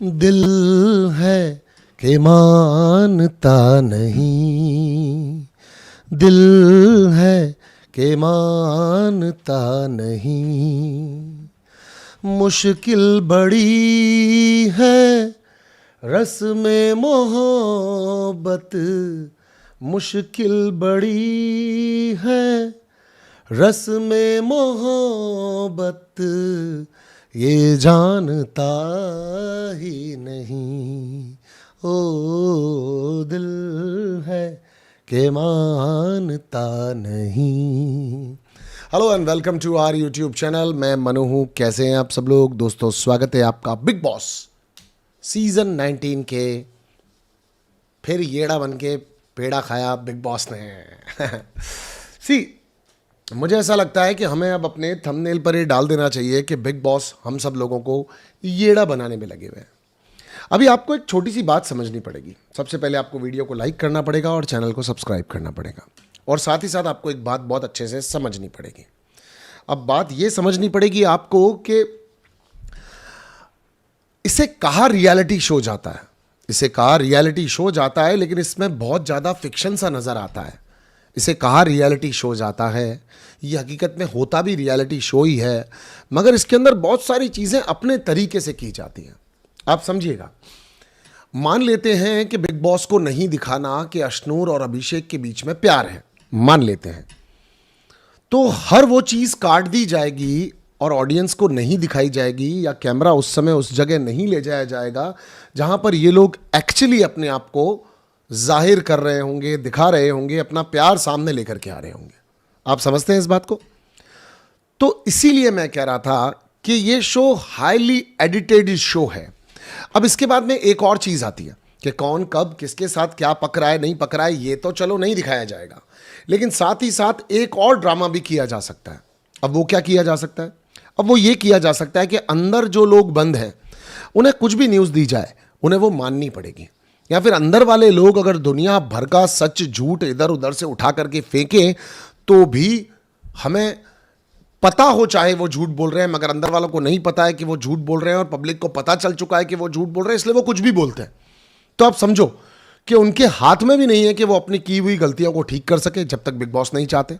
दिल है कि मानता नहीं, दिल है कि मानता नहीं। मुश्किल बड़ी है रस्म मोहब्बत, मुश्किल बड़ी है रस्म मोहब्बत, ये जानता ही नहीं। ओ दिल है कि मानता नहीं। Hello and welcome to our YouTube channel. मैं मनु हूँ। कैसे हैं आप सब लोग? दोस्तों, स्वागत है आपका बिग बॉस सीजन 19 के। फिर येड़ा बन के पेड़ा खाया बिग बॉस ने। सी, मुझे ऐसा लगता है कि हमें अब अपने थंबनेल पर ये डाल देना चाहिए कि बिग बॉस हम सब लोगों को येड़ा बनाने में लगे हुए हैं। अभी आपको एक छोटी सी बात समझनी पड़ेगी। सबसे पहले आपको वीडियो को लाइक करना पड़ेगा और चैनल को सब्सक्राइब करना पड़ेगा, और साथ ही साथ आपको एक बात बहुत अच्छे से समझनी पड़ेगी। अब बात ये समझनी पड़ेगी आपको कि इसे कहा रियलिटी शो जाता है, इसे कहा रियलिटी शो जाता है, लेकिन इसमें बहुत ज़्यादा फिक्शन सा नज़र आता है। इसे कहा रियलिटी शो जाता है, ये हकीकत में होता भी रियलिटी शो ही है, मगर इसके अंदर बहुत सारी चीज़ें अपने तरीके से की जाती हैं। आप समझिएगा, मान लेते हैं कि बिग बॉस को नहीं दिखाना कि अश्नूर और अभिषेक के बीच में प्यार है, मान लेते हैं, तो हर वो चीज़ काट दी जाएगी और ऑडियंस को नहीं दिखाई जाएगी, या कैमरा उस समय उस जगह नहीं ले जाया जाएगा जहां पर ये लोग एक्चुअली अपने आप को जाहिर कर रहे होंगे, दिखा रहे होंगे, अपना प्यार सामने लेकर के आ रहे होंगे। आप समझते हैं इस बात को? तो इसीलिए मैं कह रहा था कि ये शो हाईली एडिटेड शो है। अब इसके बाद में एक और चीज़ आती है कि कौन कब किसके साथ क्या पक रहा है, नहीं पक रहा है, ये तो चलो नहीं दिखाया जाएगा, लेकिन साथ ही साथ एक और ड्रामा भी किया जा सकता है। अब वो क्या किया जा सकता है? अब वो ये किया जा सकता है कि अंदर जो लोग बंद हैं उन्हें कुछ भी न्यूज़ दी जाए उन्हें वो माननी पड़ेगी, या फिर अंदर वाले लोग अगर दुनिया भर का सच झूठ इधर उधर से उठा करके फेंकें तो भी हमें पता हो चाहे वो झूठ बोल रहे हैं, मगर अंदर वालों को नहीं पता है कि वो झूठ बोल रहे हैं और पब्लिक को पता चल चुका है कि वो झूठ बोल रहे हैं, इसलिए वो कुछ भी बोलते हैं। तो आप समझो कि उनके हाथ में भी नहीं है कि वो अपनी की हुई गलतियों को ठीक कर सके जब तक बिग बॉस नहीं चाहते।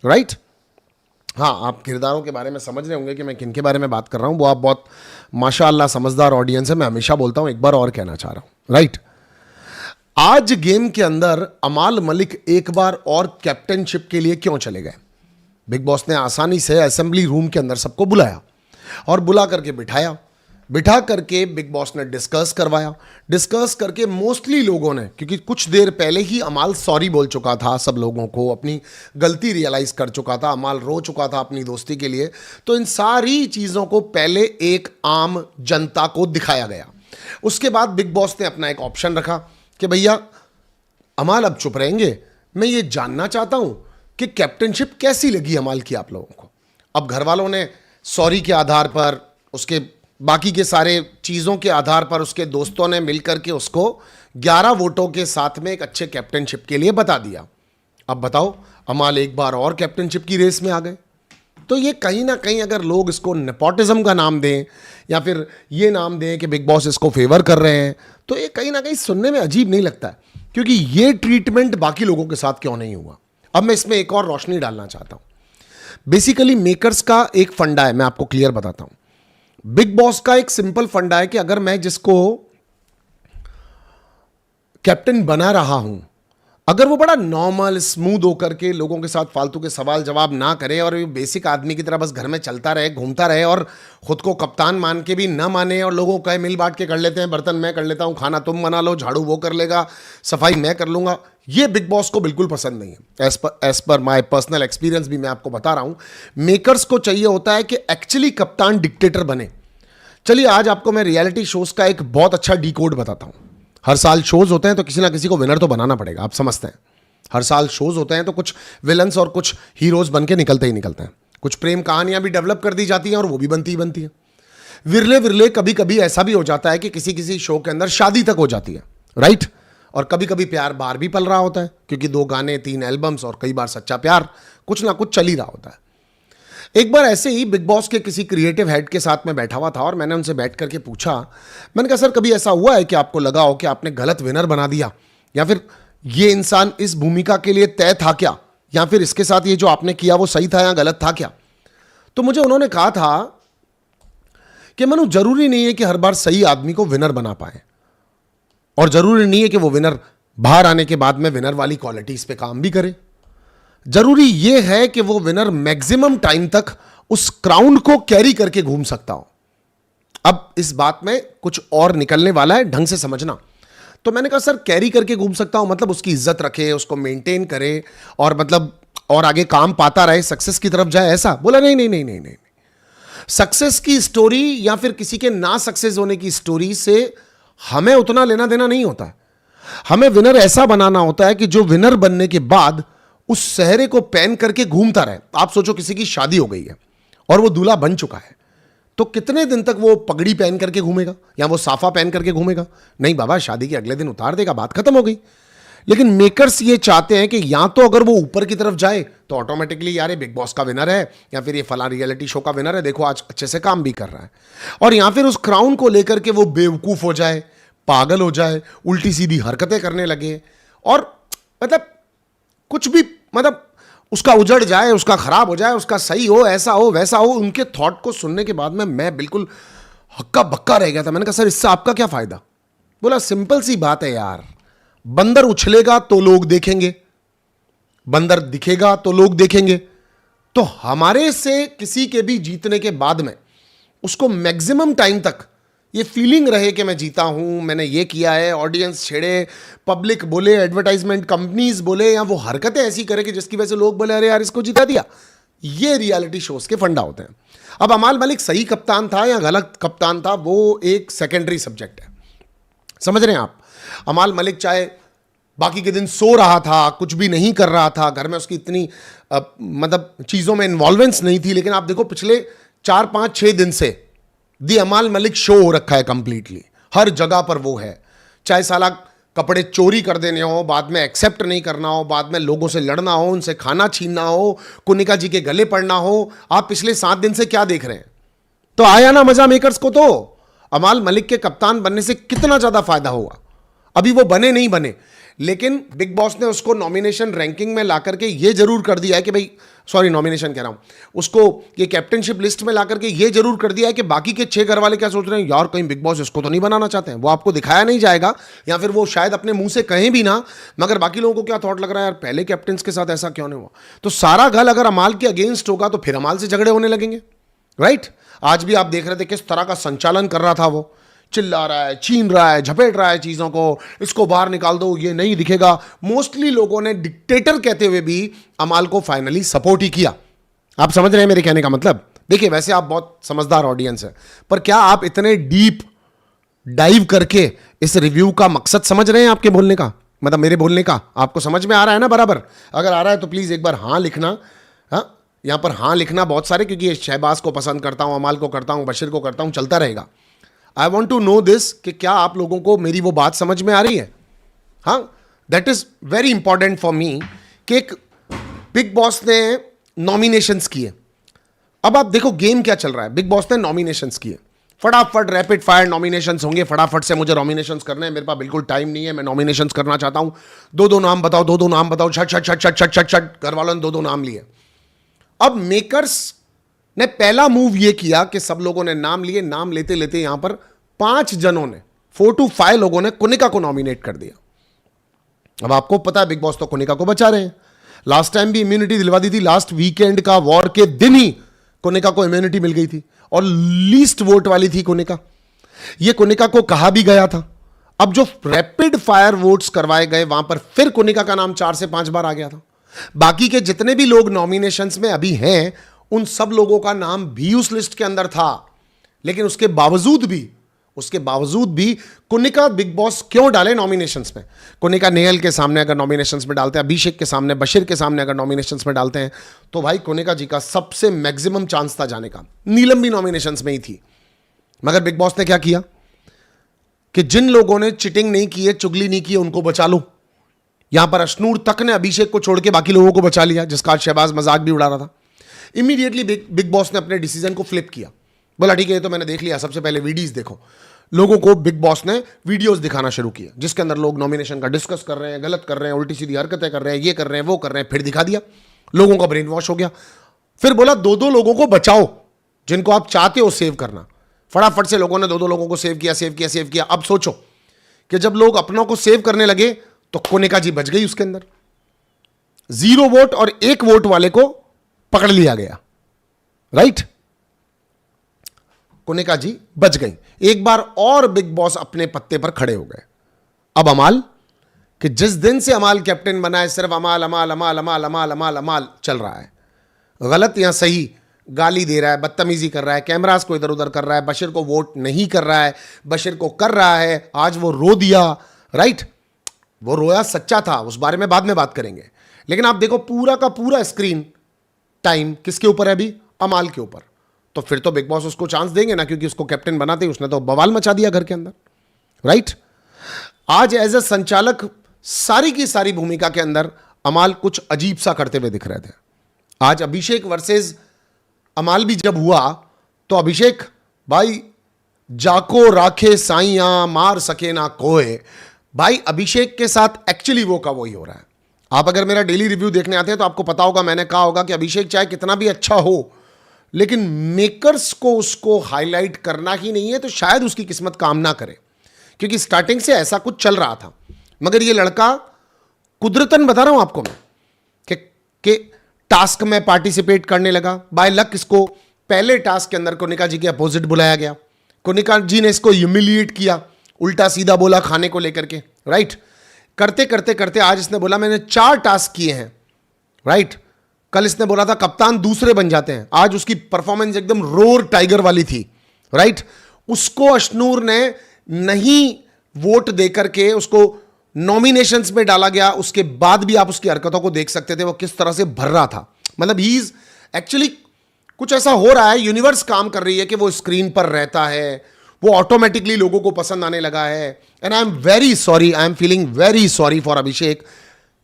राइट? हाँ, आप किरदारों के बारे में समझ रहे होंगे कि मैं किन के बारे में बात कर रहा हूं। वो आप बहुत माशाअल्लाह समझदार ऑडियंस है, मैं हमेशा बोलता हूं, एक बार और कहना चाह रहा हूं। राइट? आज गेम के अंदर अमाल मलिक एक बार और कैप्टनशिप के लिए क्यों चले गए? बिग बॉस ने आसानी से असेंबली रूम के अंदर सबको बुलाया और बुला करके बिठाया, बिठा करके बिग बॉस ने डिस्कस करवाया। डिस्कस करके मोस्टली लोगों ने, क्योंकि कुछ देर पहले ही अमाल सॉरी बोल चुका था सब लोगों को, अपनी गलती रियलाइज कर चुका था, अमाल रो चुका था अपनी दोस्ती के लिए, तो इन सारी चीज़ों को पहले एक आम जनता को दिखाया गया। उसके बाद बिग बॉस ने अपना एक ऑप्शन रखा कि भैया अमाल अब चुप रहेंगे, मैं ये जानना चाहता हूं कि कैप्टनशिप कैसी लगी अमाल की आप लोगों को। अब घर वालों ने सॉरी के आधार पर, उसके बाकी के सारे चीज़ों के आधार पर, उसके दोस्तों ने मिलकर के उसको 11 वोटों के साथ में एक अच्छे कैप्टनशिप के लिए बता दिया। अब बताओ, अमाल एक बार और कैप्टनशिप की रेस में आ गए। तो ये कहीं ना कहीं अगर लोग इसको नेपोटिज्म का नाम दें या फिर ये नाम दें कि बिग बॉस इसको फेवर कर रहे हैं, तो ये कहीं ना कहीं सुनने में अजीब नहीं लगता है, क्योंकि ये ट्रीटमेंट बाकी लोगों के साथ क्यों नहीं हुआ। अब मैं इसमें एक और रोशनी डालना चाहता हूं। बेसिकली मेकर्स का एक फंडा है, मैं आपको क्लियर बताता हूं। बिग बॉस का एक सिंपल फंडा है कि अगर मैं जिसको कैप्टन बना रहा हूं, अगर वो बड़ा नॉर्मल स्मूथ होकर के लोगों के साथ फालतू के सवाल जवाब ना करे और बेसिक आदमी की तरह बस घर में चलता रहे, घूमता रहे, और खुद को कप्तान मान के भी ना माने, और लोगों का मिल बांट के कर लेते हैं, बर्तन मैं कर लेता हूं, खाना तुम बना लो, झाड़ू वो कर लेगा, सफाई मैं कर लूंगा, ये बिग बॉस को बिल्कुल पसंद नहीं है। As per my personal experience भी मैं आपको बता रहा हूं। मेकर्स को चाहिए होता है कि एक्चुअली कप्तान डिक्टेटर बने। चलिए आज आपको मैं रियलिटी शोज का एक बहुत अच्छा डीकोड बताता हूं। हर साल शोज होते हैं तो किसी ना किसी को विनर तो बनाना पड़ेगा, आप समझते हैं। हर साल शोज होते हैं तो कुछ विलन्स और कुछ हीरोज बन के निकलते ही निकलते हैं। कुछ प्रेम कहानियां भी डेवलप कर दी जाती हैं और वो भी बनती ही बनती है। विरले विरले कभी कभी ऐसा भी हो जाता है कि किसी किसी शो के अंदर शादी तक हो जाती है। राइट? और कभी कभी प्यार बार भी पल रहा होता है, क्योंकि 2 गाने 3 एल्बम्स और कई बार सच्चा प्यार कुछ ना कुछ चल ही रहा होता है। एक बार ऐसे ही बिग बॉस के किसी क्रिएटिव हेड के साथ में बैठा हुआ था और मैंने उनसे बैठ करके पूछा, मैंने कहा सर कभी ऐसा हुआ है कि आपको लगा हो कि आपने गलत विनर बना दिया, या फिर ये इंसान इस भूमिका के लिए तय था क्या, या फिर इसके साथ ये जो आपने किया वो सही था या गलत था क्या? तो मुझे उन्होंने कहा था कि मनु, जरूरी नहीं है कि हर बार सही आदमी को विनर बना पाए, और जरूरी नहीं है कि वो विनर बाहर आने के बाद में विनर वाली क्वालिटीज पे काम भी करे। जरूरी यह है कि वो विनर मैक्सिमम टाइम तक उस क्राउन को कैरी करके घूम सकता हो। अब इस बात में कुछ और निकलने वाला है, ढंग से समझना। तो मैंने कहा सर कैरी करके घूम सकता हूं मतलब उसकी इज्जत रखे, उसको मेंटेन करे, और मतलब और आगे काम पाता रहे, सक्सेस की तरफ जाए, ऐसा? बोला नहीं नहीं नहीं नहीं नहीं, सक्सेस की स्टोरी या फिर किसी के ना सक्सेस होने की स्टोरी से हमें उतना लेना देना नहीं होता। हमें विनर ऐसा बनाना होता है कि जो विनर बनने के बाद उस सहरे को पहन करके घूमता रहे। आप सोचो किसी की शादी हो गई है और वो दूल्हा बन चुका है, तो कितने दिन तक वो पगड़ी पहन करके घूमेगा या वो साफा पहन करके घूमेगा? नहीं बाबा, शादी के अगले दिन उतार देगा, बात खत्म हो गई। लेकिन मेकर्स ये चाहते हैं कि या तो अगर वो ऊपर की तरफ जाए तो ऑटोमेटिकली यार ये बिग बॉस का विनर है, या फिर ये फला रियलिटी शो का विनर है, देखो आज अच्छे से काम भी कर रहा है, और या फिर उस क्राउन को लेकर के वो बेवकूफ हो जाए, पागल हो जाए, उल्टी सीधी हरकतें करने लगे, और मतलब कुछ भी, मतलब उसका उजड़ जाए, उसका खराब हो जाए, उसका सही हो, ऐसा हो वैसा हो। उनके थॉट को सुनने के बाद में मैं बिल्कुल हक्का बक्का रह गया था। मैंने कहा सर इससे आपका क्या फायदा? बोला सिंपल सी बात है यार, बंदर उछलेगा तो लोग देखेंगे, बंदर दिखेगा तो लोग देखेंगे। तो हमारे से किसी के भी जीतने के बाद में उसको मैक्सिमम टाइम तक ये फीलिंग रहे कि मैं जीता हूं, मैंने ये किया है, ऑडियंस छेड़े, पब्लिक बोले, एडवर्टाइजमेंट कंपनीज बोले, या वो हरकतें ऐसी करे कि जिसकी वजह से लोग बोले अरे यार इसको जिता दिया। ये रियलिटी शोज के फंडा होते हैं। अब अमाल मलिक सही कप्तान था या गलत कप्तान था वो एक सेकेंडरी सब्जेक्ट है, समझ रहे हैं आप? अमाल मलिक चाहे बाकी के दिन सो रहा था, कुछ भी नहीं कर रहा था, घर में उसकी इतनी मतलब चीजों में इन्वॉल्वेंस नहीं थी, लेकिन आप देखो पिछले 4-5-6 दिन से दी अमाल मलिक शो हो रखा है कंप्लीटली, हर जगह पर वो है। चाहे साला कपड़े चोरी कर देने हो, बाद में एक्सेप्ट नहीं करना हो, बाद में लोगों से लड़ना हो, उनसे खाना छीनना हो, कुनिका जी के गले पड़ना हो, आप पिछले 7 दिन से क्या देख रहे हैं? तो आया ना मजा मेकर्स को? तो अमाल मलिक के कप्तान बनने से कितना ज्यादा फायदा होगा। अभी वो बने नहीं बने, लेकिन बिग बॉस ने उसको नॉमिनेशन रैंकिंग में ला करके ये जरूर कर दिया है कि भाई, सॉरी नॉमिनेशन कह रहा हूं, उसको ये कैप्टनशिप लिस्ट में ला करके ये जरूर कर दिया है कि बाकी के 6 घर वाले क्या सोच रहे हैं, यार कहीं बिग बॉस इसको तो नहीं बनाना चाहते हैं। वो आपको दिखाया नहीं जाएगा, या फिर वो शायद अपने मुंह से कहें भी ना, मगर बाकी लोगों को क्या थॉट लग रहा है, यार पहले कैप्टन के साथ ऐसा क्यों नहीं हुआ? तो सारा घर अगर अमाल के अगेंस्ट होगा तो फिर अमाल से झगड़े होने लगेंगे, राइट? आज भी आप देख रहे थे किस तरह का संचालन कर रहा था वो, चिल्ला रहा है, छीन रहा है, झपेट रहा है चीजों को, इसको बाहर निकाल दो, ये नहीं दिखेगा। मोस्टली लोगों ने डिक्टेटर कहते हुए भी अमाल को फाइनली सपोर्ट ही किया। आप समझ रहे हैं मेरे कहने का मतलब? देखिए वैसे आप बहुत समझदार ऑडियंस है, पर क्या आप इतने डीप डाइव करके इस रिव्यू का मकसद समझ रहे हैं आपके बोलने का, मतलब मेरे बोलने का? आपको समझ में आ रहा है ना बराबर? अगर आ रहा है तो प्लीज एक बार हाँ लिखना। हाँ, यहां पर हाँ लिखना बहुत सारे, क्योंकि शहबाज को पसंद करता हूं, अमाल को करता हूं, बशीर को करता हूं, चलता रहेगा। I want to know this कि क्या आप लोगों को मेरी वो बात समझ में आ रही है? हाँ, that is very important for me कि एक बिग बॉस ने नॉमिनेशंस किए। अब आप देखो गेम क्या चल रहा है, बिग बॉस ने नॉमिनेशंस किए, फटाफट रैपिड फायर नॉमिनेशंस होंगे, फटाफट से मुझे नॉमिनेशंस करने हैं, मेरे पास बिल्कुल टाइम नहीं है, मैं नॉमिनेशंस करना चाहता हूं, 2-2 नाम बताओ, 2-2 नाम बताओ, छट छट छट छट छट छट छट, घर वालों ने 2-2 नाम लिए। अब मेकर्स ने पहला मूव यह किया कि सब लोगों ने नाम लिए, नाम लेते लेते यहां पर 5 जनों ने, 4 to 5 लोगों ने कुनिका को नॉमिनेट कर दिया। अब आपको पता है बिग बॉस तो कुनिका को बचा रहे हैं, लास्ट टाइम भी इम्यूनिटी दिलवा दी थी, लास्ट वीकेंड का वॉर के दिन ही कुनिका को इम्यूनिटी मिल गई थी, और लीस्ट वोट वाली थी कुनिका। यह कुनिका को कहा भी गया था। अब जो रैपिड फायर वोट्स करवाए गए वहां पर फिर कुनिका का नाम 4 से 5 बार आ गया था। बाकी के जितने भी लोग नॉमिनेशंस में अभी हैं उन सब लोगों का नाम भी उस लिस्ट के अंदर था, लेकिन उसके बावजूद भी कुनिका बिग बॉस क्यों डाले नॉमिनेशंस में? कुनिका नेहल के सामने अगर नॉमिनेशंस में डालते हैं, अभिषेक के सामने, बशीर के सामने अगर नॉमिनेशंस में डालते हैं, तो भाई कुनिका जी का सबसे मैक्सिमम चांस था जाने का। नीलम भी नॉमिनेशंस में ही थी, मगर बिग बॉस ने क्या किया कि जिन लोगों ने चिटिंग नहीं की है, चुगली नहीं की है, उनको बचा लो। यहां पर अशनूर तक ने अभिषेक को छोड़ के बाकी लोगों को बचा लिया, जिसका आज शहबाज मजाक भी उड़ा रहा था इमीडिएटली बिग बॉस ने अपने डिसीजन को फ्लिप किया, बोला ठीक है ये तो मैंने देख लिया, सबसे पहले वीडियोस देखो। लोगों को बिग बॉस ने वीडियोस दिखाना शुरू किया जिसके अंदर लोग नॉमिनेशन का डिस्कस कर रहे हैं, गलत कर रहे हैं, उल्टी सीधी हरकतें कर रहे हैं, ये कर रहे हैं, वो कर रहे हैं। फिर दिखा दिया, लोगों का ब्रेन वॉश हो गया। फिर बोला दो दो लोगों को बचाओ जिनको आप चाहते हो सेव करना। फटाफट से लोगों ने दो दो लोगों को सेव किया, सेव किया, सेव किया। अब सोचो कि जब लोग अपनों को सेव करने लगे तो कोनिका जी बच गई उसके अंदर। 0 वोट और 1 वोट वाले को पकड़ लिया गया, राइट। कोनिका जी बच गई। एक बार और बिग बॉस अपने पत्ते पर खड़े हो गए। अब अमाल, कि जिस दिन से अमाल कैप्टन बना है सिर्फ अमाल अमाल अमाल अमाल अमाल अमाल अमाल चल रहा है। गलत या सही, गाली दे रहा है, बदतमीजी कर रहा है, कैमरास को इधर उधर कर रहा है, बशीर को वोट नहीं कर रहा है, बशीर को कर रहा है। आज वो रो दिया, राइट। वो रोया सच्चा था, उस बारे में बाद में बात करेंगे। लेकिन आप देखो पूरा का पूरा स्क्रीन टाइम किसके ऊपर है अभी? अमाल के ऊपर। तो फिर तो बिग बॉस उसको चांस देंगे ना, क्योंकि उसको कैप्टन बनाते ही उसने तो बवाल मचा दिया घर के अंदर, राइट। आज एज ए संचालक सारी की सारी भूमिका के अंदर अमाल कुछ अजीब सा करते हुए दिख रहे थे। आज अभिषेक वर्सेस अमाल भी जब हुआ तो अभिषेक भाई जाको राखे साइया मार सके ना कोई, भाई अभिषेक के साथ एक्चुअली वो का वही हो रहा है। आप अगर मेरा डेली रिव्यू देखने आते हैं तो आपको पता होगा, मैंने कहा होगा कि अभिषेक चाहे कितना भी अच्छा हो, लेकिन मेकर्स को उसको हाईलाइट करना ही नहीं है तो शायद उसकी किस्मत काम ना करे, क्योंकि स्टार्टिंग से ऐसा कुछ चल रहा था। मगर ये लड़का कुदरतन बता रहा हूं आपको मैं कि टास्क में पार्टिसिपेट करने लगा। बाय लक इसको पहले टास्क के अंदर कोनिका जी के अपोजिट बुलाया गया। कोनिका जी ने इसको ह्यूमिलिएट किया, उल्टा सीधा बोला खाने को लेकर के, राइट। करते करते करते आज इसने बोला मैंने 4 टास्क किए हैं, राइट। कल इसने बोला था कप्तान दूसरे बन जाते हैं। आज उसकी परफॉर्मेंस एकदम रोर टाइगर वाली थी, राइट। उसको अशनूर ने नहीं वोट देकर के उसको नॉमिनेशंस में डाला गया, उसके बाद भी आप उसकी हरकतों को देख सकते थे वो किस तरह से भर रहा था। मतलब ही इज एक्चुअली कुछ ऐसा हो रहा है, यूनिवर्स काम कर रही है कि वो स्क्रीन पर रहता है, वो ऑटोमेटिकली लोगों को पसंद आने लगा है। And I am very sorry, I am feeling very sorry for Abhishek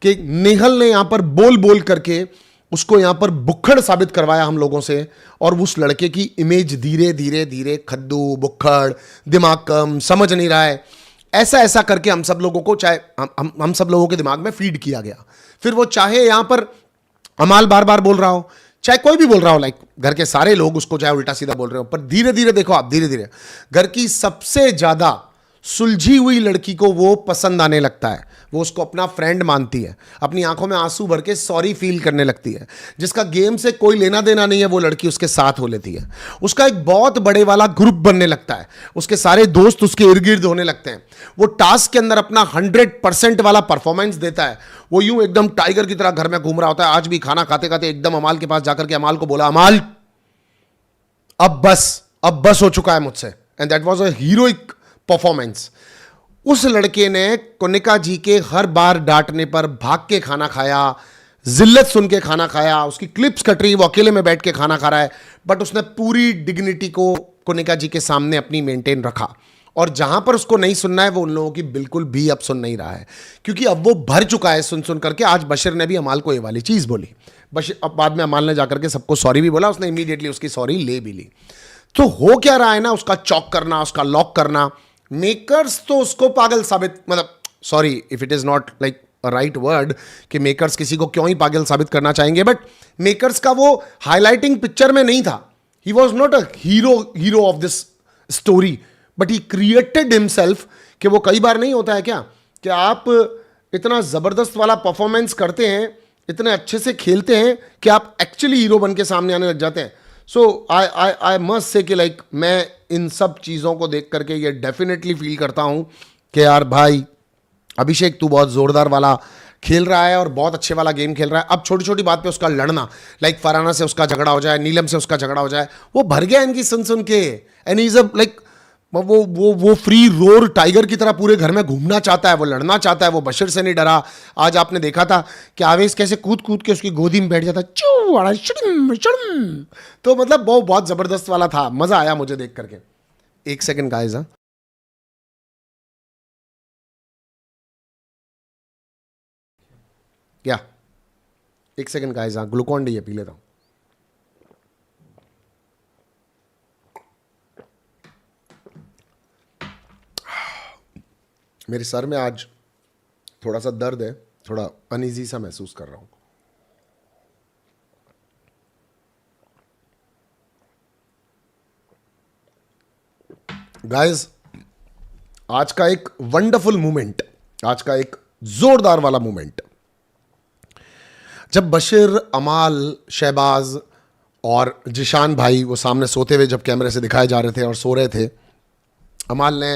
कि निहल ने यहां पर बोल बोल करके उसको यहां पर बुक्खड़ साबित करवाया हम लोगों से, और उस लड़के की इमेज धीरे धीरे धीरे खद्दू, बुक्खड़, दिमाग कम, समझ नहीं रहा है, ऐसा ऐसा करके हम सब लोगों को चाहे हम सब लोगों के दिमाग में फीड किया गया। फिर वो चाहे यहां पर अमाल बार बार बोल रहा हो, चाहे कोई भी बोल रहा हो, लाइक घर के सारे लोग उसको चाहे उल्टा सीधा बोल रहे हो, पर धीरे धीरे देखो आप, धीरे धीरे घर की सबसे ज्यादा सुलझी हुई लड़की को वो पसंद आने लगता है। वो उसको अपना फ्रेंड मानती है, अपनी आंखों में आंसू भर के सॉरी फील करने लगती है। जिसका गेम से कोई लेना देना नहीं है वो लड़की उसके साथ हो लेती है। उसका एक बहुत बड़े वाला ग्रुप बनने लगता है, उसके सारे दोस्त उसके इर्द गिर्द होने लगते हैं। वो टास्क के अंदर अपना 100% वाला परफॉर्मेंस देता है। वो यूं एकदम टाइगर की तरह घर में घूम रहा होता है। आज भी खाना खाते खाते एकदम अमाल के पास जाकर के अमाल को बोला, अमाल अब बस हो चुका है मुझसे। And that was a heroic performance. उस लड़के ने कोनिका जी के हर बार डांटने पर भाग के खाना खाया, जिल्लत सुन के खाना खाया, उसकी क्लिप्स कट रही, वो अकेले में बैठ के खाना खा रहा है, बट उसने पूरी डिग्निटी को कोनिका जी के सामने अपनी मेंटेन रखा। और जहां पर उसको नहीं सुनना है वो उन लोगों की बिल्कुल भी अब सुन नहीं रहा है, क्योंकि अब वो भर चुका है सुन सुन करके। आज बशीर ने भी अमाल को ये वाली चीज बोली। बशीर अब बाद में अमाल ने जाकर के सबको सॉरी भी बोला, उसने इमीडिएटली उसकी सॉरी ले भी ली। तो हो क्या रहा है ना, उसका चॉक करना, उसका लॉक करना। मेकर्स तो उसको पागल साबित, मतलब sorry if it is not like right word कि मेकर्स किसी को क्यों ही पागल साबित करना चाहेंगे, बट मेकर्स का वो हाईलाइटिंग पिक्चर में नहीं था। He was not a hero of this story, but he created himself. कि वो कई बार नहीं होता है क्या कि आप इतना जबरदस्त वाला परफॉर्मेंस करते हैं, इतने अच्छे से खेलते हैं कि आप एक्चुअली हीरो बन के सामने आने लग जाते हैं। सो आई मस्ट से कि लाइक मैं इन सब चीज़ों को देख करके ये डेफिनेटली फील करता हूँ कि यार भाई अभिषेक तू बहुत ज़ोरदार वाला खेल रहा है और बहुत अच्छे वाला गेम खेल रहा है। अब छोटी छोटी बात पे उसका लड़ना, लाइक फरहाना से उसका झगड़ा हो जाए, नीलम से उसका झगड़ा हो जाए, वो भर गया इनकी सुन सुन के। एंड इज अ लाइक वो फ्री रोर टाइगर की तरह पूरे घर में घूमना चाहता है, वो लड़ना चाहता है, वो बशीर से नहीं डरा। आज आपने देखा था कि आवेश कैसे कूद कूद के उसकी गोदी में बैठ जाता, तो मतलब वो बहुत जबरदस्त वाला था, मजा आया मुझे देख करके। एक सेकंड गाइस, हाँ क्या एक सेकंड गाइस, हाँ ग्लूकॉन डी है, पी लेता हूं। मेरे सर में आज थोड़ा सा दर्द है, थोड़ा अनईजी सा महसूस कर रहा हूं। गाइस, आज का एक वंडरफुल मोमेंट, आज का एक जोरदार वाला मोमेंट, जब बशीर, अमाल, शहबाज और जिशान भाई वो सामने सोते हुए जब कैमरे से दिखाए जा रहे थे और सो रहे थे, अमाल ने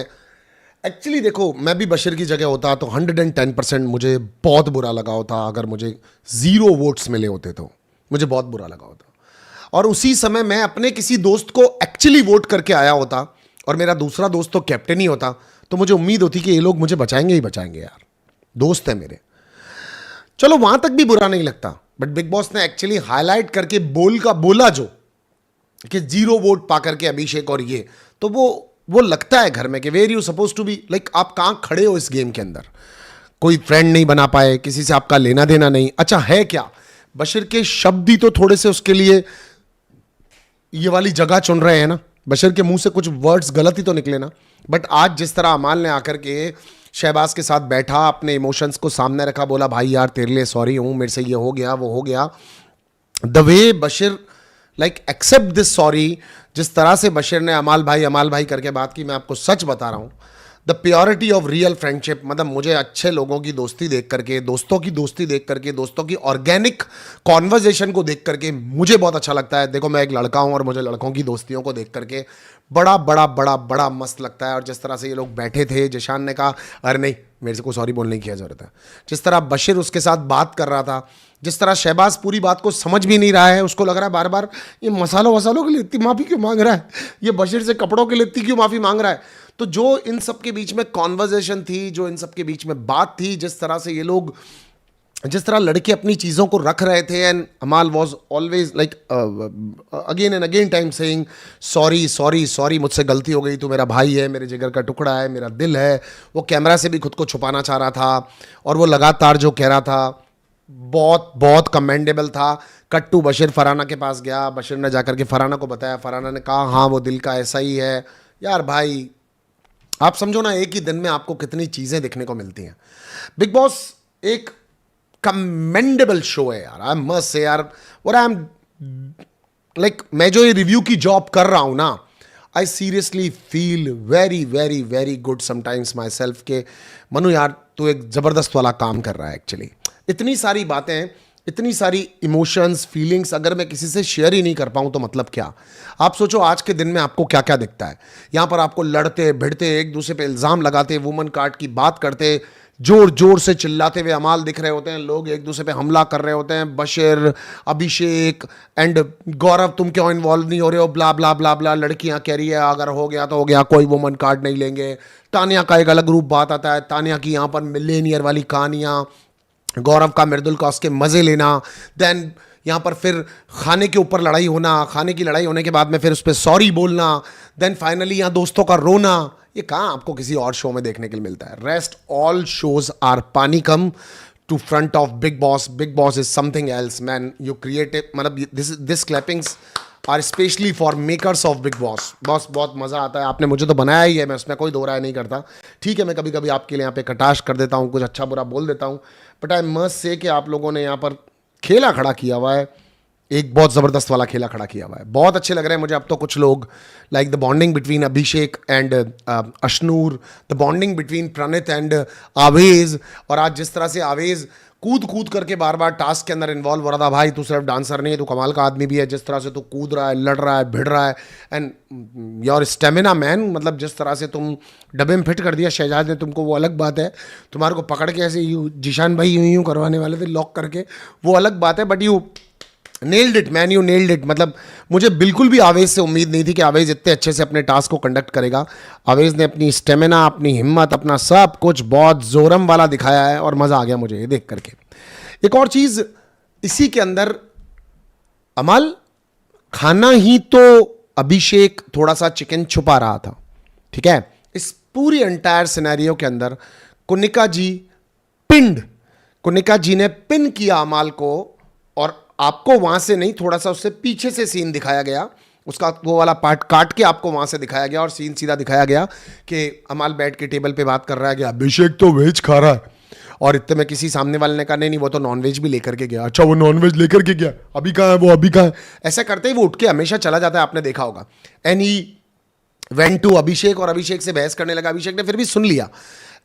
एक्चुअली, देखो मैं भी बशीर की जगह होता तो 110% मुझे बहुत बुरा लगा होता अगर मुझे 0 वोट्स मिले होते, तो मुझे बहुत बुरा लगा होता। और उसी समय मैं अपने किसी दोस्त को एक्चुअली वोट करके आया होता और मेरा दूसरा दोस्त तो कैप्टन ही होता, तो मुझे उम्मीद होती कि ये लोग मुझे बचाएंगे ही बचाएंगे, यार दोस्त है मेरे। चलो वहां तक भी बुरा नहीं लगता, बट बिग बॉस ने एक्चुअली हाईलाइट करके बोला जो कि 0 वोट पा करके अभिषेक और ये, तो वो लगता है घर में कि where you suppose to be, like आप कहां खड़े हो इस गेम के अंदर। कोई फ्रेंड नहीं बना पाए, किसी से आपका लेना देना नहीं। अच्छा है क्या, बशीर के शब्द ही तो थोड़े से उसके लिए ये वाली जगह चुन रहे हैं ना, बशीर के मुंह से कुछ वर्ड्स गलत ही तो निकले ना। बट आज जिस तरह अमाल ने आकर के शहबाज के साथ बैठा, अपने इमोशंस को सामने रखा, बोला भाई यार तेरे लिए सॉरी हूं, मेरे से ये हो गया वो हो गया, the way Basheer like accept this sorry, जिस तरह से बशीर ने अमाल भाई करके बात की, मैं आपको सच बता रहा हूं, the purity of real friendship, मतलब मुझे अच्छे लोगों की दोस्ती देख करके, दोस्तों की दोस्ती देख करके, दोस्तों की ऑर्गेनिक कॉन्वर्जेशन को देख करके मुझे बहुत अच्छा लगता है। देखो मैं एक लड़का हूं और मुझे लड़कों की दोस्तियों को देख करके बड़ा बड़ा बड़ा बड़ा मस्त लगता है। और जिस तरह से ये लोग बैठे थे, जिशान ने कहा अरे नहीं मेरे से कोई सॉरी बोलने की जरूरत है, जिस तरह बशीर उसके साथ बात कर रहा था, जिस तरह शहबाज पूरी बात को समझ भी नहीं रहा है, उसको लग रहा है बार बार ये मसालों के लिए इतनी माफ़ी क्यों मांग रहा है, ये बशीर से कपड़ों के लिए इतनी क्यों माफ़ी मांग रहा है। तो जो इन सब के बीच में कॉन्वर्जेशन थी, जो इन सब के बीच में बात थी, जिस तरह से ये लोग, जिस तरह लड़के अपनी चीज़ों को रख रहे थे, एंड अमाल was always like again and again time saying sorry sorry sorry, मुझसे गलती हो गई, तू मेरा भाई है, मेरे जिगर का टुकड़ा है, मेरा दिल है। वो कैमरा से भी खुद को छुपाना चाह रहा था और वो लगातार जो कह रहा था बहुत बहुत कमेंडेबल था। कट्टू बशीर फरहाना के पास गया, बशीर ने जाकर के फरहाना को बताया, फरहाना ने कहा हाँ वो दिल का ऐसा ही है। यार भाई आप समझो ना, एक ही दिन में आपको कितनी चीज़ें देखने को मिलती हैं। बिग बॉस एक कमेंडेबल शो है यार, आई मस्ट से यार। और आई एम लाइक, मैं जो ये रिव्यू की जॉब कर रहा हूं ना, I seriously feel very very very good sometimes my self के मनु यार तू एक ज़बरदस्त वाला काम कर रहा है एक्चुअली। इतनी सारी बातें, इतनी सारी इमोशंस, फीलिंग्स अगर मैं किसी से शेयर ही नहीं कर पाऊं तो मतलब क्या। आप सोचो आज के दिन में आपको क्या क्या दिखता है। यहां पर आपको लड़ते भिड़ते, एक दूसरे पे इल्ज़ाम लगाते, वुमन कार्ड की बात करते, जोर जोर से चिल्लाते हुए अमाल दिख रहे होते हैं, लोग एक दूसरे पे हमला कर रहे होते हैं, बशीर, अभिषेक एंड गौरव तुम क्यों इन्वॉल्व नहीं हो रहे हो, ब्ला ब्ला ब्ला ब्ला। लड़कियां कह रही है अगर हो गया तो हो गया, कोई वुमन कार्ड नहीं लेंगे। तानिया का एक अलग रूप बात आता है, तानिया की यहाँ पर मिलेनियर वाली कहानियाँ, गौरव का मृदुल का उसके मज़े लेना, देन यहाँ पर फिर खाने के ऊपर लड़ाई होना, खाने की लड़ाई होने के बाद में फिर उस पर सॉरी बोलना, देन फाइनली यहाँ दोस्तों का रोना। ये कहाँ आपको किसी और शो में देखने के लिए मिलता है। रेस्ट ऑल शोज आर पानी come to front of Bigg Boss. Bigg Boss is something else man, you creative, मतलब this clappings are specially for makers of Bigg Boss. Boss बहुत मज़ा आता है, आपने मुझे तो बनाया ही है, मैं उसमें कोई दो राय नहीं करता। ठीक है मैं कभी कभी आपके लिए यहाँ पे कटाश कर देता हूँ, कुछ अच्छा बुरा बोल देता हूँ, बट आई मस्ट से कि आप लोगों ने यहाँ पर खेला खड़ा किया हुआ है, एक बहुत ज़बरदस्त वाला खेला खड़ा किया हुआ है। बहुत अच्छे लग रहे हैं मुझे अब तो कुछ लोग, like the bonding between Abhishek and Ashnoor, the bonding between Pranit and Awez. और आज जिस तरह से आवेज कूद कूद करके बार बार टास्क के अंदर इन्वॉल्व हो रहा था, भाई तू सिर्फ डांसर नहीं है, तू कमाल का आदमी भी है, जिस तरह से तू कूद रहा है, लड़ रहा है, भिड़ रहा है, एंड योर स्टेमिना मैन, मतलब जिस तरह से तुम डब्बे में फिट कर दिया शहजाद ने तुमको, वो अलग बात है। तुम्हारे को पकड़ के ऐसे यूँ जिशान भाई यूँ यूँ करवाने वाले थे लॉक करके, वो अलग बात है, but you nailed it man, you nailed it. मतलब मुझे बिल्कुल भी आवेज से उम्मीद नहीं थी कि आवेज इतने अच्छे से अपने टास्क को कंडक्ट करेगा। आवेज ने अपनी स्टेमिना, अपनी हिम्मत, अपना सब कुछ बहुत जोरम वाला दिखाया है और मज़ा आ गया मुझे ये देख करके। एक और चीज़ इसी के अंदर, अमल खाना ही तो अभिषेक थोड़ा सा चिकन छुपा रहा था, ठीक है। इस पूरी एंटायर सिनेरियो के अंदर कुनिका जी ने पिन किया अमाल को, और आपको वहां से नहीं, थोड़ा सा उससे पीछे से सीन दिखाया गया। उसका वो वाला पार्ट काट के आपको वहां से दिखाया गया और सीन सीधा दिखाया गया कि अमाल बैठ के टेबल पे बात कर रहा है कि अभिषेक तो वेज खा रहा है, और इतने में किसी सामने वाले ने कहा नहीं वो तो नॉनवेज भी लेकर के गया। अच्छा वो नॉनवेज लेकर के गया, अभी कहाँ है वो, अभी कहाँ है? ऐसा करते ही वो उठ के हमेशा चला जाता है, आपने देखा होगा। एंड ही वेंट टू अभिषेक और अभिषेक से बहस करने लगा। अभिषेक ने फिर भी सुन लिया।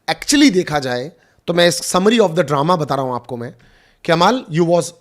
एक्चुअली देखा जाए तो मैं समरी ऑफ द ड्रामा बता रहा हूं आपको मैं कि अमाल you was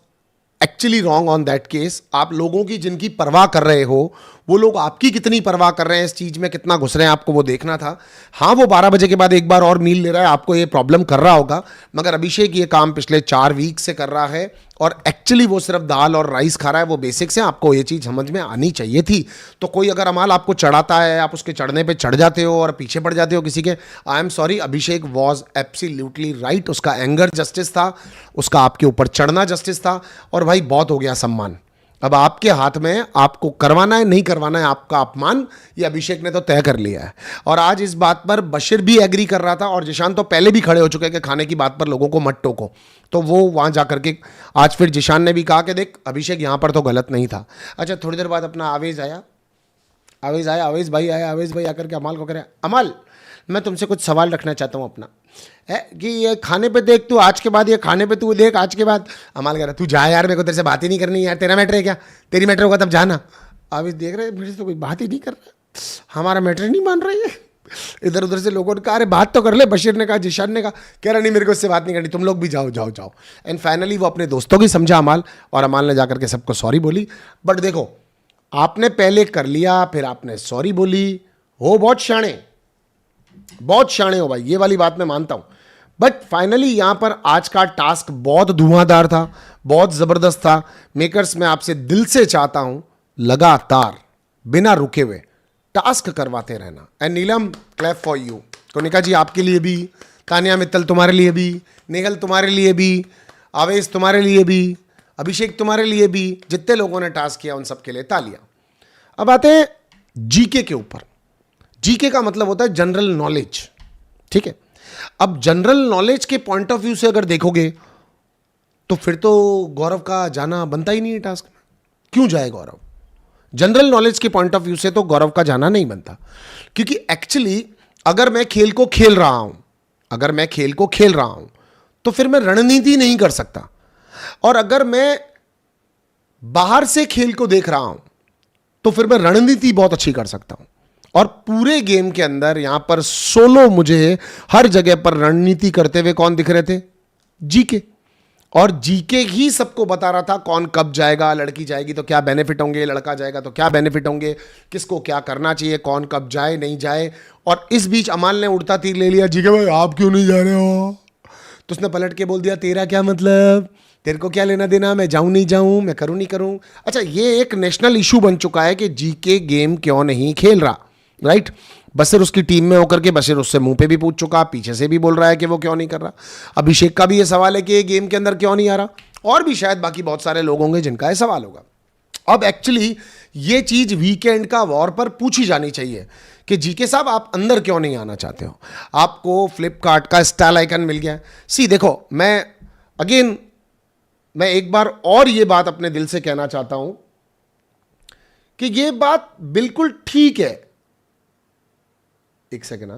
actually wrong on that case. आप लोगों की जिनकी परवाह कर रहे हो वो लोग आपकी कितनी परवाह कर रहे हैं, इस चीज में कितना घुस रहे हैं, आपको वो देखना था। हाँ वो 12 बजे के बाद एक बार और मील ले रहा है, आपको ये प्रॉब्लम कर रहा होगा, मगर अभिषेक ये काम पिछले 4 वीक से कर रहा है और एक्चुअली वो सिर्फ दाल और राइस खा रहा है। वो बेसिक्स है, आपको ये चीज समझ में आनी चाहिए थी। तो कोई अगर अमाल आपको चढ़ाता है, आप उसके चढ़ने पे चढ़ जाते हो और पीछे पड़ जाते हो किसी के, I am sorry, Abhishek was absolutely right. उसका एंगर जस्टिस था, उसका आपके ऊपर चढ़ना जस्टिस था। और भाई बहुत हो गया सम्मान, अब आपके हाथ में, आपको करवाना है नहीं करवाना है आपका अपमान, ये अभिषेक ने तो तय कर लिया है। और आज इस बात पर बशीर भी एग्री कर रहा था और जिशान तो पहले भी खड़े हो चुके हैं कि खाने की बात पर लोगों को मत टोको। तो वो वहां जाकर के आज फिर जिशान ने भी कहा कि देख अभिषेक यहां पर तो गलत नहीं था। अच्छा थोड़ी देर बाद अपना आवेश आया, आवेश भाई आकर के अमाल को कह रहा है, अमाल मैं तुमसे कुछ सवाल रखना चाहता हूं अपना, है कि ये खाने पे देख तू, आज के बाद ये खाने पे तू देख, आज के बाद। अमाल कह रहा तू जा यार, मेरे को तेरे से बात ही नहीं करनी यार, तेरा मैटर है क्या, तेरी मैटर होगा तब जाना। आवेश देख रहे मेरे से तो कोई बात ही नहीं कर रहा, हमारा मैटर नहीं मान रही है। इधर उधर से लोगों ने कहा अरे बात तो कर ले, बशीर ने कहा, जिशान ने कहा, कह रहा नहीं मेरे को इससे बात नहीं करनी, तुम लोग भी जाओ। एंड फाइनली वो अपने दोस्तों की समझा अमाल, और अमाल ने जाकर के सबको सॉरी बोली। बट देखो आपने पहले कर लिया, फिर आपने सॉरी बोली, हो बहुत शाणे हो भाई, ये वाली बात मैं मानता हूं। बट फाइनली यहां पर आज का टास्क बहुत धुआंधार था, बहुत जबरदस्त था। मेकर्स मैं आपसे दिल से चाहता हूं लगातार बिना रुके हुए टास्क करवाते रहना। And Neelam clap for you, Konika ji आपके लिए भी, तानिया मित्तल तुम्हारे लिए भी, नेहल तुम्हारे लिए भी, आवेश तुम्हारे लिए भी, अभिषेक तुम्हारे लिए भी, जितने लोगों ने टास्क किया उन सबके लिए तालियां। अब आते हैं जीके के ऊपर। जीके का मतलब होता है जनरल नॉलेज, ठीक है। अब जनरल नॉलेज के पॉइंट ऑफ व्यू से अगर देखोगे तो फिर तो गौरव का जाना बनता ही नहीं है टास्क में। क्यों जाए गौरव? जनरल नॉलेज के पॉइंट ऑफ व्यू से तो गौरव का जाना नहीं बनता, क्योंकि एक्चुअली अगर मैं खेल को खेल रहा हूं तो फिर मैं रणनीति नहीं कर सकता, और अगर मैं बाहर से खेल को देख रहा हूं तो फिर मैं रणनीति बहुत अच्छी कर सकता हूं। और पूरे गेम के अंदर यहां पर सोलो मुझे हर जगह पर रणनीति करते हुए कौन दिख रहे थे? जीके। और जीके ही सबको बता रहा था कौन कब जाएगा, लड़की जाएगी तो क्या बेनिफिट होंगे, लड़का जाएगा तो क्या बेनिफिट होंगे, किसको क्या करना चाहिए, कौन कब जाए नहीं जाए। और इस बीच अमाल ने उड़ता तीर ले लिया, जीके भाई आप क्यों नहीं जा रहे हो? तो उसने पलट के बोल दिया तेरा क्या मतलब, तेरे को क्या लेना देना, मैं जाऊं नहीं जाऊं, मैं करूं नहीं करूं। अच्छा ये एक नेशनल इशू बन चुका है कि जीके गेम क्यों नहीं खेल रहा, राइट। बशीर उसकी टीम में होकर के बशीर उससे मुंह पे भी पूछ चुका, पीछे से भी बोल रहा है कि वो क्यों नहीं कर रहा। अभिषेक का भी ये सवाल है कि ये गेम के अंदर क्यों नहीं आ रहा, और भी शायद बाकी बहुत सारे लोग होंगे जिनका ये सवाल होगा। अब एक्चुअली ये चीज वीकेंड का वॉर पर पूछी जानी चाहिए कि जीके साहब आप अंदर क्यों नहीं आना चाहते हो, आपको फ्लिपकार्ट का स्टाइल आइकन मिल गया। सी देखो मैं एक बार और ये बात अपने दिल से कहना चाहता हूं कि ये बात बिल्कुल ठीक है। एक सेकेंड,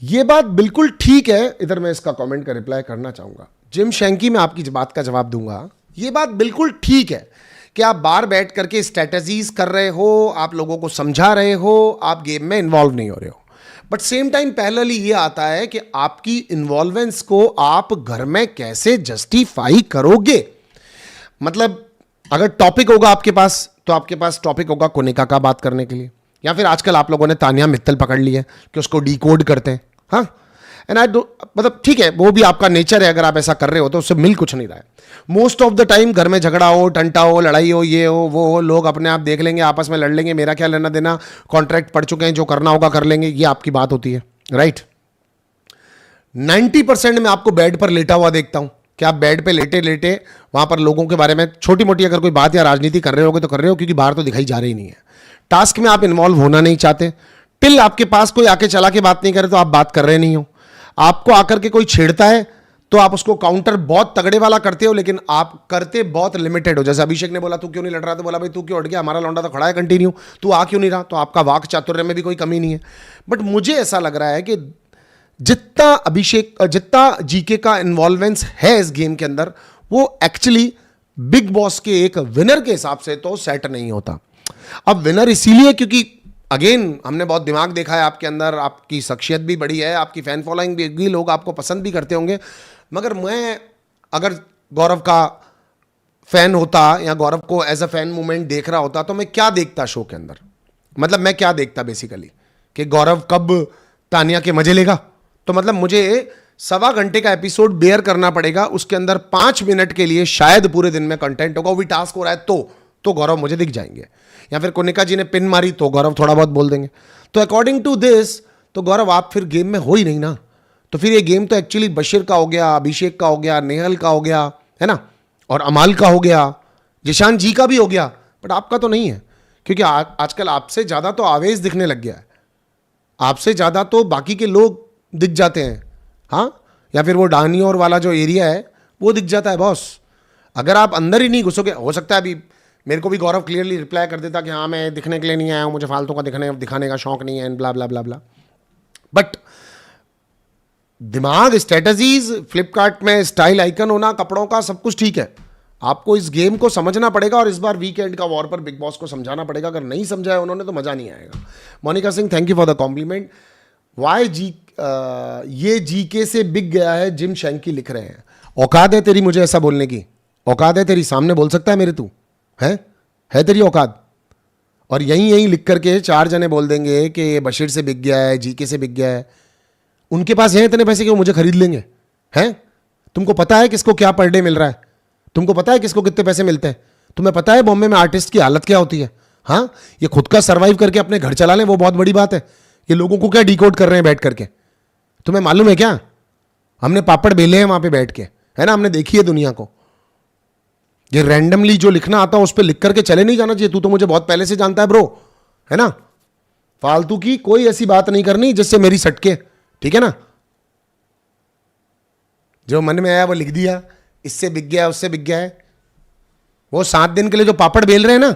ये बात बिल्कुल ठीक है। इधर मैं इसका कमेंट का रिप्लाई करना चाहूंगा, जिम शैंकी में आपकी बात का जवाब दूंगा। ये बात बिल्कुल ठीक है कि आप बाहर बैठ करके स्ट्रेटजीज कर रहे हो, आप लोगों को समझा रहे हो, आप गेम में इन्वॉल्व नहीं हो रहे हो। बट सेम टाइम पैरेलली ये आता है कि आपकी इन्वॉल्वेंस को आप घर में कैसे जस्टिफाई करोगे। मतलब अगर टॉपिक होगा आपके पास तो आपके पास टॉपिक होगा कोनिका का बात करने के लिए, या फिर आजकल आप लोगों ने तानिया मित्तल पकड़ ली है कि उसको डिकोड करते हैं। हाँ एंड आई मतलब ठीक है, वो भी आपका नेचर है, अगर आप ऐसा कर रहे हो तो उससे मिल कुछ नहीं रहा है। मोस्ट ऑफ द टाइम घर में झगड़ा हो, टंटा हो, लड़ाई हो, ये हो वो हो, लोग अपने आप देख लेंगे, आपस में लड़ लेंगे, मेरा क्या लेना देना, कॉन्ट्रैक्ट पढ़ चुके हैं, जो करना होगा कर लेंगे, ये आपकी बात होती है, राइट। 90% में आपको बेड पर लेटा हुआ देखता हूं कि आप बेड पे लेटे लेटे वहां पर लोगों के बारे में छोटी मोटी अगर कोई बात या राजनीति कर रहे होगे तो कर रहे हो, क्योंकि बाहर तो दिखाई जा रही नहीं है। टास्क में आप इन्वॉल्व होना नहीं चाहते, टिल आपके पास कोई आके चला के बात नहीं करे तो आप बात कर रहे नहीं हो। आपको आकर के कोई छेड़ता है तो आप उसको काउंटर बहुत तगड़े वाला करते हो, लेकिन आप करते बहुत लिमिटेड हो। जैसे अभिषेक ने बोला तू क्यों नहीं लड़ रहा, तो बोला भाई तू क्यों हट गया, हमारा लौंडा तो खड़ा है कंटिन्यू, तू आ क्यों नहीं रहा। तो आपका वाक चातुर्य में भी कोई कमी नहीं है। बट मुझे ऐसा लग रहा है कि जितना जीके का इन्वॉल्वेंस है इस गेम के अंदर, वो एक्चुअली बिग बॉस के एक विनर के हिसाब से तो सेट नहीं होता। अब विनर इसीलिए क्योंकि अगेन हमने बहुत दिमाग देखा है आपके अंदर, आपकी शख्सियत भी बड़ी है, आपकी फैन फॉलोइंग भी, लोग आपको पसंद भी करते होंगे। मगर मैं अगर गौरव का फैन होता या गौरव को एज अ फैन मूवमेंट देख रहा होता, तो मैं क्या देखता शो के अंदर, मतलब मैं क्या देखता बेसिकली कि गौरव कब तानिया के मजे लेगा। तो मतलब मुझे 1.25 घंटे का एपिसोड बेयर करना पड़ेगा, उसके अंदर 5 मिनट के लिए शायद पूरे दिन में कंटेंट होगा, वो भी टास्क हो रहा है तो गौरव मुझे दिख जाएंगे। या फिर कोनिका जी ने पिन मारी तो गौरव थोड़ा बहुत बोल देंगे। तो अकॉर्डिंग टू दिस तो गौरव आप फिर गेम में हो ही नहीं ना। तो फिर ये गेम तो एक्चुअली बशीर का हो गया, अभिषेक का हो गया, नेहल का हो गया, है ना, और अमाल का हो गया, जिशान जी का भी हो गया, बट आपका तो नहीं है। क्योंकि आजकल आपसे ज़्यादा तो आवेश दिखने लग गया है, आपसे ज़्यादा तो बाकी के लोग दिख जाते हैं, हाँ, या फिर वो डानियोर वाला जो एरिया है वो दिख जाता है बॉस। अगर आप अंदर ही नहीं घुसोगे, हो सकता है अभी मेरे को भी गौरव क्लियरली रिप्लाई कर देता कि हाँ मैं दिखने के लिए नहीं आया हूँ, मुझे फालतू का दिखाने का शौक नहीं है, ब्ला ब्ला ब्ला ब्ला। बट दिमाग, स्ट्रेटजीज, फ्लिपकार्ट में स्टाइल आइकन होना, कपड़ों का सब कुछ ठीक है, आपको इस गेम को समझना पड़ेगा और इस बार वीकेंड का वॉर पर बिग बॉस को समझाना पड़ेगा। अगर नहीं समझाया उन्होंने तो मजा नहीं आएगा। Monika Singh, thank you for the compliment. Why ये जीके से बिक गया है, जिम शैंकी लिख रहे हैं। औकात है तेरी मुझे ऐसा बोलने की? औकात है तेरी? सामने बोल सकता है मेरे तू? है तेरी औकात? और यहीं लिख करके 4 जने बोल देंगे कि ये बशीर से बिक गया है, जीके से बिक गया है। उनके पास हैं इतने पैसे कि वो मुझे खरीद लेंगे? हैं? तुमको पता है किसको क्या पर डे मिल रहा है? तुमको पता है किसको कितने पैसे मिलते हैं? तुम्हें पता है बॉम्बे में आर्टिस्ट की हालत क्या होती है? हाँ, ये खुद का सर्वाइव करके अपने घर चला लें वो बहुत बड़ी बात है। ये लोगों को क्या डिकोड कर रहे हैं बैठ करके, तुम्हें मालूम है क्या? हमने पापड़ बेले हैं वहां पे बैठ के, है ना, हमने देखी है दुनिया को। ये रैंडमली जो लिखना आता है उस पर लिख करके चले नहीं जाना चाहिए। तू तो मुझे बहुत पहले से जानता है ब्रो, है ना। फालतू की कोई ऐसी बात नहीं करनी जिससे मेरी सटके, ठीक है ना। जो मन में आया वो लिख दिया, इससे बिक गया उससे बिक गया है। वो 7 दिन के लिए जो पापड़ बेल रहे हैं ना,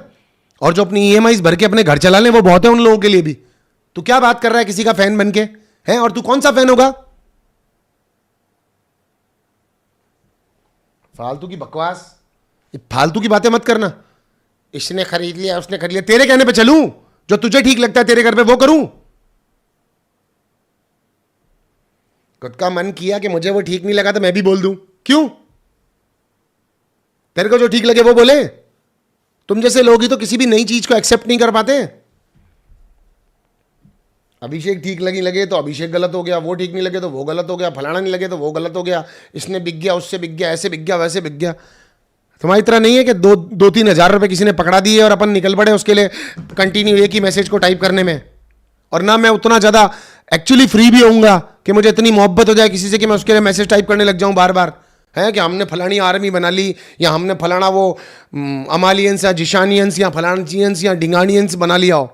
और जो अपनी ईएमआई भर के अपने घर चला लें, वो बहुत है उन लोगों के लिए भी। तू क्या बात कर रहा है किसी का फैन बन के, है? और तू कौन सा फैन होगा? फालतू की बकवास, ये फालतू की बातें मत करना। इसने खरीद लिया उसने खरीद लिया, तेरे कहने पे चलूं? जो तुझे ठीक लगता है तेरे घर पे वो करूं? खुद का मन किया कि मुझे वो ठीक नहीं लगा तो मैं भी बोल दूं, क्यों? तेरे को जो ठीक लगे वो बोले। तुम जैसे लोग ही तो किसी भी नई चीज को एक्सेप्ट नहीं कर पाते। अभिषेक ठीक लगे तो अभिषेक गलत हो गया, वो ठीक नहीं लगे तो वो गलत हो गया, फलाना नहीं लगे तो वो गलत हो गया, इसने बिक गया उससे बिक गया, ऐसे बिक गया वैसे बिक गया। तुम्हारी तरह नहीं है कि 2-3 हज़ार रुपए किसी ने पकड़ा दिए और अपन निकल पड़े उसके लिए कंटिन्यू एक ही मैसेज को टाइप करने में। और ना मैं उतना ज़्यादा एक्चुअली फ्री भी होऊंगा कि मुझे इतनी मोहब्बत हो जाए किसी से कि मैं उसके लिए मैसेज टाइप करने लग जाऊं बार बार, है कि हमने फलानी आर्मी बना ली, या हमने फलाना वो अमालियंस या जिशानियंस या फलानचियंस या डिंगानियंस बना लिया हो।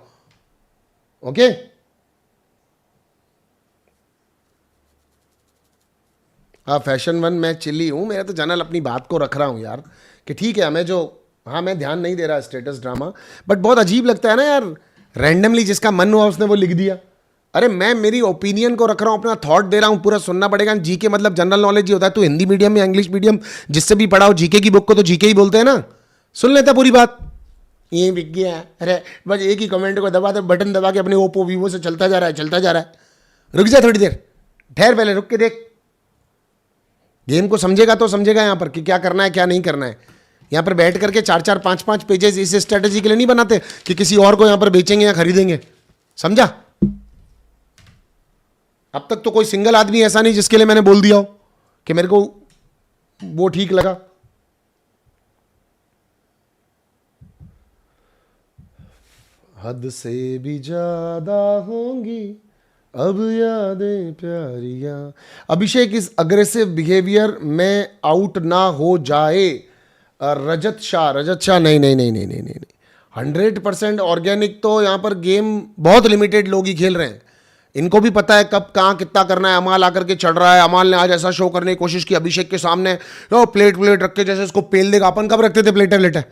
ओके, हाँ, फैशन वन मैं चिल्ली हूँ, मैं तो जनरल अपनी बात को रख रहा हूँ यार, कि ठीक है हमें जो, हाँ मैं ध्यान नहीं दे रहा स्टेटस ड्रामा, बट बहुत अजीब लगता है ना यार, रैंडमली जिसका मन हुआ उसने वो लिख दिया। अरे मैं मेरी ओपिनियन को रख रहा हूँ, अपना थॉट दे रहा हूँ, पूरा सुनना पड़ेगा। जीके मतलब जनरल नॉलेज ही होता है। तू हिंदी मीडियम या इंग्लिश मीडियम जिससे भी पढ़ा हो, जीके की बुक को तो जीके ही बोलते हैं ना। सुन लेता पूरी बात। ये बिक गया, अरे बस एक ही कमेंट को दबा दे, बटन दबा के अपने ओप्पो वीवो से चलता जा रहा है। रुक जा थोड़ी देर, ठहर, पहले रुक के देख। गेम को समझेगा तो समझेगा यहाँ पर कि क्या करना है क्या नहीं करना है। यहाँ पर बैठ करके 4-4, 5-5 पेजेस इस स्ट्रेटेजी के लिए नहीं बनाते कि किसी और को यहाँ पर बेचेंगे या खरीदेंगे, समझा। अब तक तो कोई सिंगल आदमी ऐसा नहीं जिसके लिए मैंने बोल दिया हो कि मेरे को वो ठीक लगा। हद से भी ज्यादा होंगी अब यादें प्यारियां। अभिषेक इस अग्रेसिव बिहेवियर में आउट ना हो जाए। रजत शाह नहीं, 100% ऑर्गेनिक तो यहाँ पर गेम बहुत लिमिटेड लोग ही खेल रहे हैं। इनको भी पता है कब कहाँ कितना करना है। अमाल आकर के चढ़ रहा है, अमाल ने आज ऐसा शो करने की कोशिश की अभिषेक के सामने, प्लेट प्लेट रख के जैसे उसको पेल देगा। अपन कब रखते थे प्लेटें प्लेटें?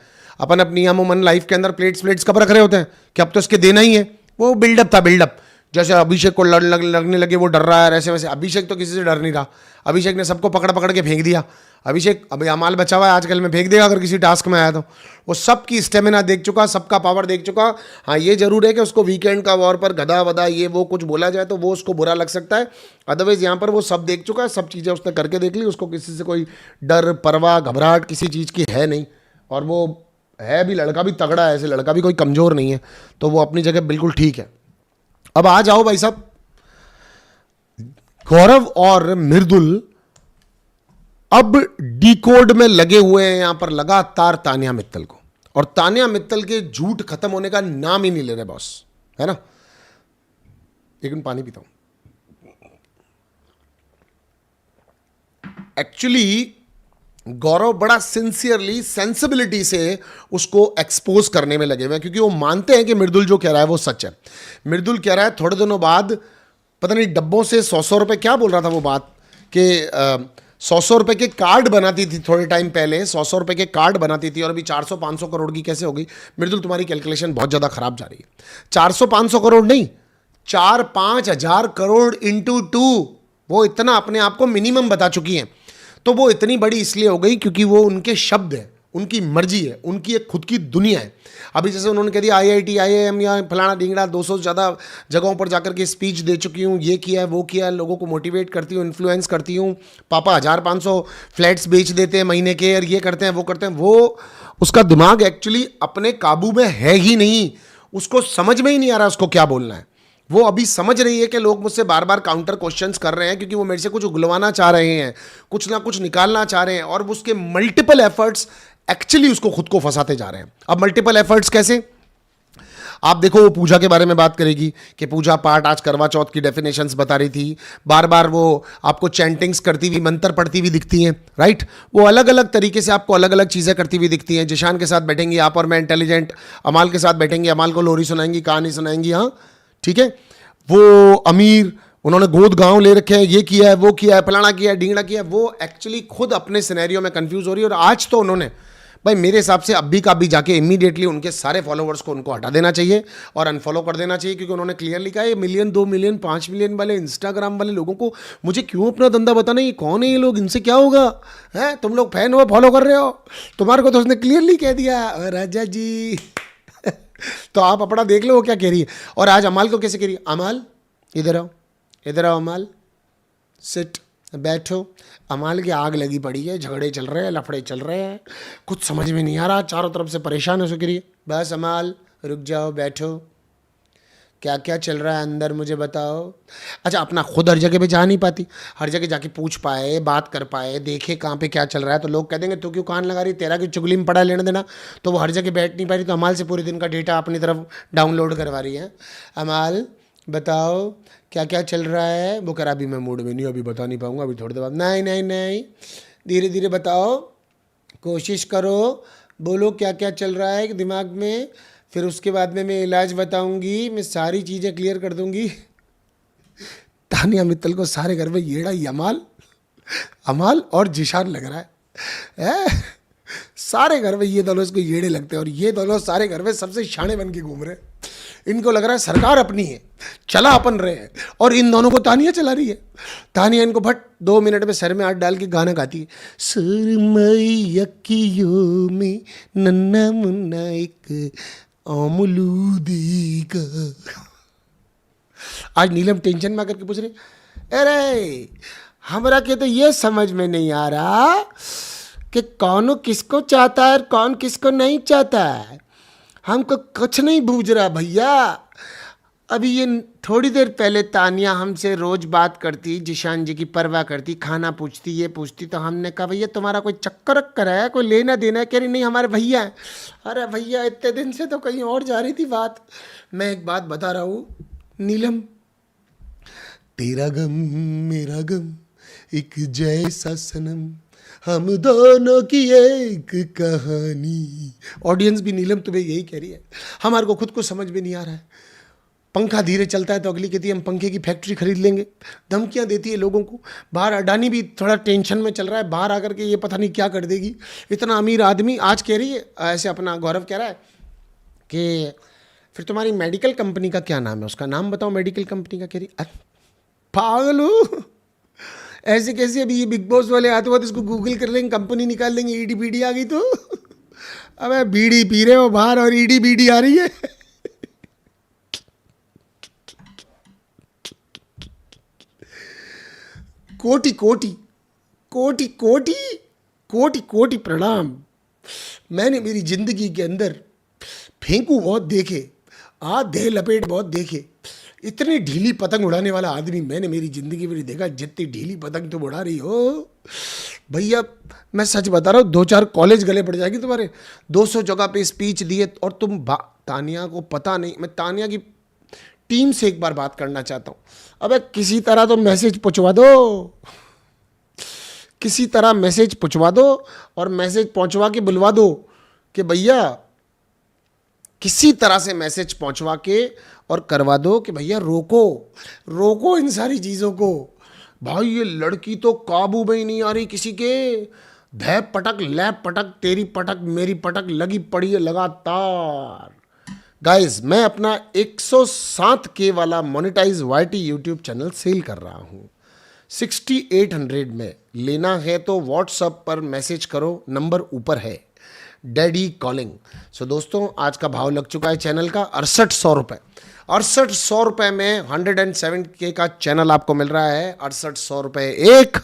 अपन अपनी अमूमन लाइफ के अंदर प्लेट्स प्लेट्स कब रख रहे होते हैं कि अब तो इसके देना ही है। वो बिल्डअप था, बिल्डअप। जैसे अभिषेक को लगने लगे वो डर रहा है, ऐसे वैसे। अभिषेक तो किसी से डर नहीं रहा, अभिषेक ने सबको पकड़ पकड़ के फेंक दिया। अभिषेक अभी अमाल बचा हुआ है, आजकल में फेंक देगा अगर किसी टास्क में आया तो। वो सबकी स्टेमिना देख चुका, सबका पावर देख चुका। हाँ ये जरूर है कि उसको वीकेंड का वॉर पर गधा वधा ये वो कुछ बोला जाए तो वो उसको बुरा लग सकता है। अदरवाइज यहाँ पर वो सब देख चुका है, सब चीज़ें उसने करके देख ली। उसको किसी से कोई डर परवाह घबराहट किसी चीज़ की है नहीं। और वो है भी, लड़का भी तगड़ा है, ऐसे लड़का भी कोई कमज़ोर नहीं है, तो वो अपनी जगह बिल्कुल ठीक है। अब आ जाओ भाई साहब, गौरव और मृदुल अब डिकोड में लगे हुए हैं यहां पर लगातार तानिया मित्तल को, और तानिया मित्तल के झूठ खत्म होने का नाम ही नहीं ले रहे बॉस, है ना। लेकिन पानी पीता हूं। एक्चुअली गौरव बड़ा सिंसियरली सेंसिबिलिटी से उसको एक्सपोज करने में लगे हुए हैं, क्योंकि वो मानते हैं कि मृदुल जो कह रहा है वो सच है। मृदुल कह रहा है थोड़े दिनों बाद पता नहीं डब्बों से 100 रुपए क्या बोल रहा था वो बात कि 100 रुपए के कार्ड बनाती थी थोड़े टाइम पहले, 100 रुपए के कार्ड बनाती थी, और अभी 400-500 करोड़ की कैसे हो गई? मृदुल तुम्हारी कैलकुलेशन बहुत ज़्यादा खराब जा रही है। 400-500 करोड़ नहीं, 4-5 हज़ार करोड़ इंटू 2, वो इतना अपने आप को मिनिमम बता चुकी हैं। तो वो इतनी बड़ी इसलिए हो गई क्योंकि वो उनके शब्द है, उनकी मर्जी है, उनकी एक खुद की दुनिया है। अभी जैसे उन्होंने कह दिया IIT IIM या फलाना ढींगड़ा 200 से ज़्यादा जगहों पर जाकर के स्पीच दे चुकी हूँ, ये किया है वो किया है, लोगों को मोटिवेट करती हूँ, इन्फ्लुएंस करती हूँ, पापा 1500 फ्लैट्स बेच देते हैं महीने के, और ये करते हैं वो करते हैं। वो उसका दिमाग एक्चुअली अपने काबू में है ही नहीं, उसको समझ में ही नहीं आ रहा उसको क्या बोलना है। वो अभी समझ रही है कि लोग मुझसे बार बार काउंटर क्वेश्चंस कर रहे हैं क्योंकि वो मेरे से कुछ उगलवाना चाह रहे हैं, कुछ ना कुछ निकालना चाह रहे हैं, और उसके मल्टीपल एफर्ट्स एक्चुअली उसको खुद को फंसाते जा रहे हैं। अब मल्टीपल एफर्ट्स कैसे? आप देखो, वो पूजा के बारे में बात करेगी कि पूजा पाठ, आज करवा चौथ की डेफिनेशंस बता रही थी, बार बार वो आपको चैंटिंग्स करती हुई, मंत्र पढ़ती हुई दिखती हैं, राइट। वो अलग अलग तरीके से आपको अलग अलग चीज़ें करती हुई दिखती हैं। जिशान के साथ बैठेंगी आप और मैं इंटेलिजेंट, अमाल के साथ बैठेंगे, अमाल को लोरी सुनाएंगी, कहानी सुनाएंगी, हाँ ठीक है। वो अमीर, उन्होंने गोद गांव ले रखे हैं, ये किया है वो किया है, फलाना किया है ढींगड़ा किया है। वो एक्चुअली खुद अपने सिनेरियो में कंफ्यूज हो रही है। और आज तो उन्होंने भाई मेरे हिसाब से अभी का अभी जाके इमीडिएटली उनके सारे फॉलोवर्स को उनको हटा देना चाहिए और अनफॉलो कर देना चाहिए, क्योंकि उन्होंने क्लियरली कहा ये 1 मिलियन 2 मिलियन 5 मिलियन वाले इंस्टाग्राम वाले लोगों को मुझे क्यों अपना धंधा बताना, ये कौन है ये लोग, इनसे क्या होगा, है तुम लोग फैन हो फॉलो कर रहे हो, तुम्हारे को तो उसने क्लियरली कह दिया राजा जी। तो आप अपना देख लो वो क्या कह रही है। और आज अमाल को कैसे कह रही है, अमाल इधर आओ, इधर आओ अमाल, सिट, बैठो। अमाल की आग लगी पड़ी है, झगड़े चल रहे हैं, लफड़े चल रहे हैं, कुछ समझ में नहीं आ रहा, चारों तरफ से परेशान हो सके रही है। बस अमाल रुक जाओ, बैठो, क्या क्या चल रहा है अंदर मुझे बताओ। अच्छा, अपना खुद हर जगह पे जा नहीं पाती, हर जगह जाके पूछ पाए, बात कर पाए, देखे कहाँ पे क्या चल रहा है, तो लोग कह देंगे तू क्यों कान लगा रही, तेरा क्यों चुगली में पड़ा लेना देना। तो वो हर जगह बैठ नहीं पा रही, तो अमाल से पूरे दिन का डेटा अपनी तरफ डाउनलोड करवा रही है। अमाल बताओ क्या क्या चल रहा है। वो कह रहा अभी मैं मूड में नहीं, अभी बता नहीं पाऊँगा, अभी थोड़ी देर बाद। नहीं नहीं नहीं, धीरे धीरे बताओ, कोशिश करो, बोलो क्या क्या चल रहा है दिमाग में, फिर उसके बाद में मैं इलाज बताऊंगी, मैं सारी चीज़ें क्लियर कर दूंगी। तानिया मित्तल को सारे घर में येड़ा ही अमाल और जिशान लग रहा है? सारे घर में ये दोनों इसको येड़े लगते हैं, और ये दोनों सारे घर में सबसे शाणे बन के घूम रहे हैं। इनको लग रहा है सरकार अपनी है, चला अपन रहे हैं, और इन दोनों को तानिया चला रही है। तानिया इनको भट 2 मिनट में सर में हाथ डाल के गाना गाती है, सुरमई अखियों में नन्ना मुन्ना एक अमलूदी का। आज नीलम टेंशन में आकर के पूछ रही, अरे हमरा के तो ये समझ में नहीं आ रहा कि कौन किसको चाहता है और कौन किसको नहीं चाहता है, हमको कुछ नहीं बूझ रहा भैया। अभी ये थोड़ी देर पहले तानिया हमसे रोज़ बात करती, जिशान जी की परवाह करती, खाना पूछती, ये पूछती, तो हमने कहा भैया तुम्हारा कोई चक्कर वक्कर है, कोई लेना देना है? कह रही नहीं हमारे भैया हैं। अरे भैया इतने दिन से तो कहीं और जा रही थी बात। मैं एक बात बता रहा हूँ नीलम, तेरा गम मेरा गम एक जैसा सनम, हम दोनों की एक कहानी। ऑडियंस भी नीलम तुम्हें यही कह रही है, हमारे को खुद को समझ में नहीं आ रहा है। पंखा धीरे चलता है तो अगली कहती है हम पंखे की फैक्ट्री खरीद लेंगे। धमकियां देती है लोगों को। बाहर अडानी भी थोड़ा टेंशन में चल रहा है, बाहर आकर के ये पता नहीं क्या कर देगी। इतना अमीर आदमी आज कह रही है, ऐसे अपना गौरव कह रहा है कि फिर तुम्हारी मेडिकल कंपनी का क्या नाम है, उसका नाम बताओ मेडिकल कंपनी का। कह रही पागल हो, ऐसे कैसे? अभी ये बिग बॉस वाले आते वक्त इसको गूगल कर लेंगे, कंपनी निकाल लेंगे, ईडी बीडी आ गई तो। अबे बीड़ी पी रहे हो बाहर और ईडी बीडी आ रही है। कोटि कोटि कोटि कोटि कोटि कोटि प्रणाम। मैंने मेरी जिंदगी के अंदर फेंकू बहुत देखे, आधे लपेट बहुत देखे, इतनी ढीली पतंग उड़ाने वाला आदमी मैंने मेरी जिंदगी में नहीं देखा। जितनी ढीली पतंग तुम उड़ा रही हो भैया, मैं सच बता रहा हूँ, 2-4 कॉलेज गले पड़ जाएगी तुम्हारे। 200 जगह पे स्पीच दिए और तुम तानिया को पता नहीं। मैं तानिया की टीम से एक बार बात करना चाहता हूँ। अबे किसी तरह तो मैसेज पहुँचवा दो, किसी तरह मैसेज पहुँचवा दो और मैसेज पहुँचवा के बुलवा दो कि भैया, किसी तरह से मैसेज पहुँचवा के और करवा दो कि भैया रोको रोको इन सारी चीज़ों को। भाई ये लड़की तो काबू में ही नहीं आ रही किसी के। धैप पटक लैप पटक, तेरी पटक मेरी पटक लगी पड़ी है लगातार। गाइस, मैं अपना 107K वाला monetize YT YouTube channel sell कर रहा हूँ 6800 में। लेना है तो व्हाट्सएप पर मैसेज करो, नंबर ऊपर है, डैडी कॉलिंग। सो दोस्तों, आज का भाव लग चुका है चैनल का 6800 रुपये। 6800 रुपये में 107K का चैनल आपको मिल रहा है। 6800 रुपये एक,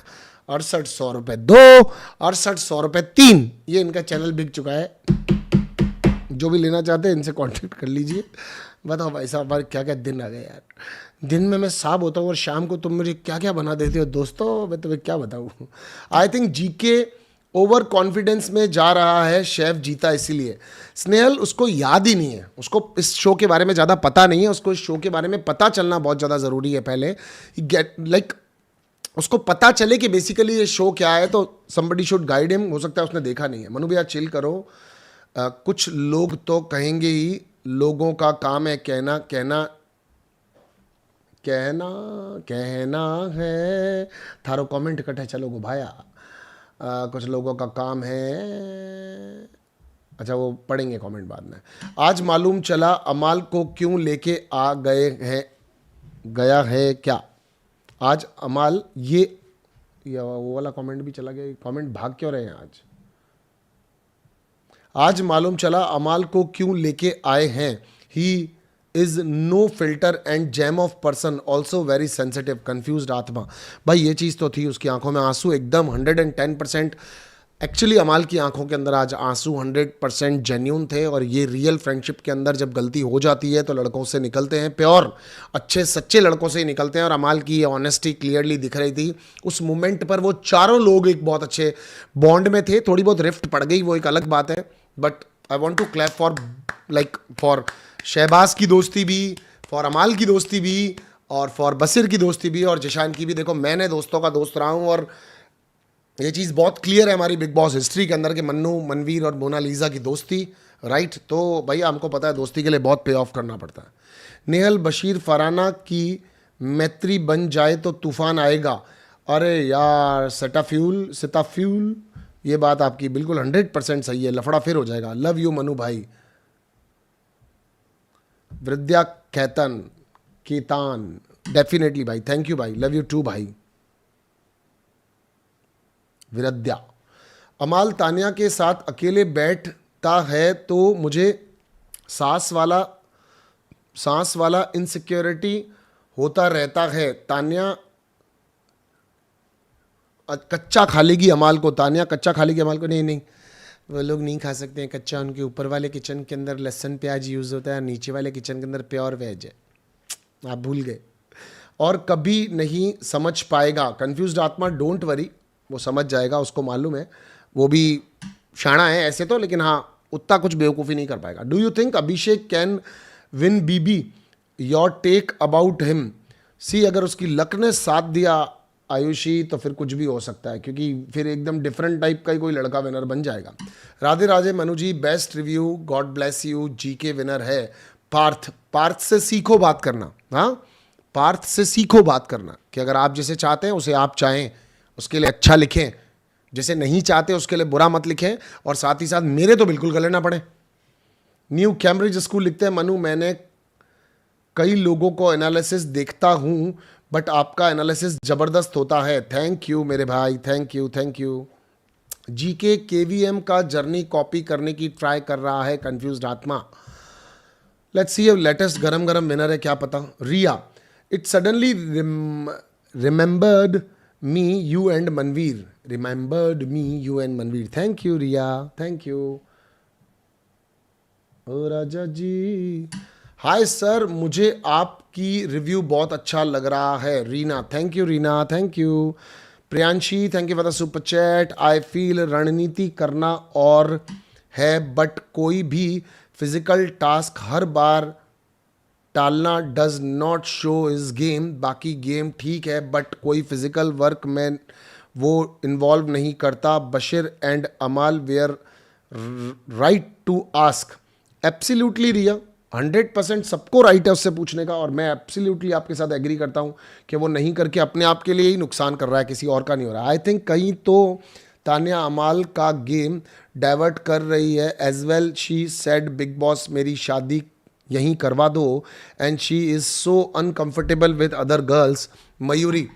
6800 रुपये दो, 6800 रुपये तीन, ये इनका चैनल बिक चुका है। जो भी लेना चाहते हैं इनसे कांटेक्ट कर लीजिए। बताओ भाई साहब, हमारे क्या क्या दिन आ गए यार। दिन में मैं साहब होता हूँ और शाम को तुम मुझे क्या क्या बना देते हो दोस्तों, मैं तुम्हें क्या बताऊँ। I think GK over confidence में जा रहा है, शेफ जीता इसीलिए। स्नेहल, उसको याद ही नहीं है, उसको इस शो के बारे में ज़्यादा पता नहीं है। उसको इस शो के बारे में पता चलना बहुत ज़्यादा ज़रूरी है। पहले गेट लाइक उसको पता चले कि बेसिकली ये शो क्या है, तो somebody शुड गाइड हिम। हो सकता है उसने देखा नहीं है। मनु भैया चिल करो। कुछ लोग तो कहेंगे ही, लोगों का काम है कहना कहना कहना कहना है। थारो कमेंट कटे चलो गो भाया। कुछ लोगों का काम है, अच्छा वो पढ़ेंगे कमेंट बाद में। आज मालूम चला अमाल को क्यों लेके आ गए हैं, गया है क्या आज अमाल। ये वो वाला कमेंट भी चला गया। कमेंट भाग क्यों रहे हैं आज। आज मालूम चला अमाल को क्यों लेके आए हैं। He is no filter and jam of person, also very sensitive, confused आत्मा। भाई ये चीज़ तो थी, उसकी आंखों में आंसू एकदम 110%। एक्चुअली अमाल की आंखों के अंदर आज आंसू 100% जेन्यून थे। और ये रियल फ्रेंडशिप के अंदर जब गलती हो जाती है तो लड़कों से निकलते हैं, प्योर अच्छे सच्चे लड़कों से ही निकलते हैं। और अमाल की ये ऑनेस्टी क्लियरली दिख रही थी उस मोमेंट पर। वो चारों लोग एक बहुत अच्छे बॉन्ड में थे। थोड़ी बहुत रिफ्ट पड़ गई, वो एक अलग बात है, but I want to clap for Shahbaz की दोस्ती भी, फॉर अमाल की दोस्ती भी, और फॉर बसिर की दोस्ती भी, और जिशान की भी। देखो, मैंने दोस्तों का दोस्त रहा हूँ और ये चीज़ बहुत क्लियर है हमारी बिग बॉस हिस्ट्री के अंदर कि मन्नू, मनवीर और मोनालिसा की दोस्ती, राइट। तो भैया हमको पता है दोस्ती के लिए बहुत पे ऑफ करना पड़ता है। नेहल, बशीर फराना की मैत्री बन जाए तो तूफान आएगा। अरे यार, सिटाफ्यूल, ये बात आपकी बिल्कुल 100% सही है। लफड़ा फिर हो जाएगा। लव यू मनु भाई। विद्या केतान, डेफिनेटली भाई, थैंक यू भाई, लव यू टू भाई। विरद्या, अमाल तानिया के साथ अकेले बैठता है तो मुझे सांस वाला इनसिक्योरिटी होता रहता है। तानिया कच्चा खा लेगी अमाल को। तानिया कच्चा खा लेगी अमाल को। नहीं, वो लोग नहीं खा सकते हैं कच्चा। उनके ऊपर वाले किचन के अंदर लहसुन प्याज यूज़ होता है, नीचे वाले किचन के अंदर प्योर वेज है। आप भूल गए। और कभी नहीं समझ पाएगा। कंफ्यूज्ड आत्मा, डोंट वरी, वो समझ जाएगा, उसको मालूम है। वो भी शाना है ऐसे तो, लेकिन हाँ उतना कुछ बेवकूफ़ी नहीं कर पाएगा। Do you think Abhishek can win BB, your take about him. See, अगर उसकी लक ने साथ दिया आयुषी तो फिर कुछ भी हो सकता है, क्योंकि फिर एकदम डिफरेंट टाइप का ही कोई लड़का विनर बन जाएगा। Radhe Radhe Manu ji, best review, God bless you. GK winner है पार्थ पार्थ से सीखो बात करना। हाँ, पार्थ से सीखो बात करना कि अगर आप जैसे चाहते हैं उसे आप चाहें, उसके लिए अच्छा लिखें, जैसे नहीं चाहते उसके लिए बुरा मत लिखें, और साथ ही साथ मेरे तो बिल्कुल गले ना पड़े। न्यू कैम्ब्रिज स्कूल लिखते हैं, मनु मैंने कई लोगों को एनालिसिस देखता हूं बट आपका एनालिसिस जबरदस्त होता है। थैंक यू मेरे भाई, thank you thank you. GK KVM का जर्नी कॉपी करने की ट्राई कर रहा है कंफ्यूज्ड आत्मा। लेट्स सी, लेटेस्ट गरम गरम विनर है, क्या पता। Riya, it suddenly remembered me you and Manveer, remembered me you and Manveer. Thank you Riya, thank you. ओ राजा जी, हाय सर, मुझे आपकी रिव्यू बहुत अच्छा लग रहा है। Reena, thank you Reena, thank you. Priyanshi, thank you for the super chat. I feel रणनीति करना और है बट कोई भी फिजिकल टास्क हर बार टालना does not show is game. बाकी गेम ठीक है बट कोई फिजिकल वर्क में वो इन्वॉल्व नहीं करता। Bashir and Amaal were right to ask. Absolutely Riya, 100% सबको राइट है उससे पूछने का, और मैं एब्सोल्युटली आपके साथ एग्री करता हूँ कि वो नहीं करके अपने आप के लिए ही नुकसान कर रहा है, किसी और का नहीं हो रहा। आई थिंक कहीं तो तानिया अमाल का गेम डाइवर्ट कर रही है as well. She said Bigg Boss मेरी शादी यहीं करवा दो and she is so uncomfortable with other girls. Mayuri,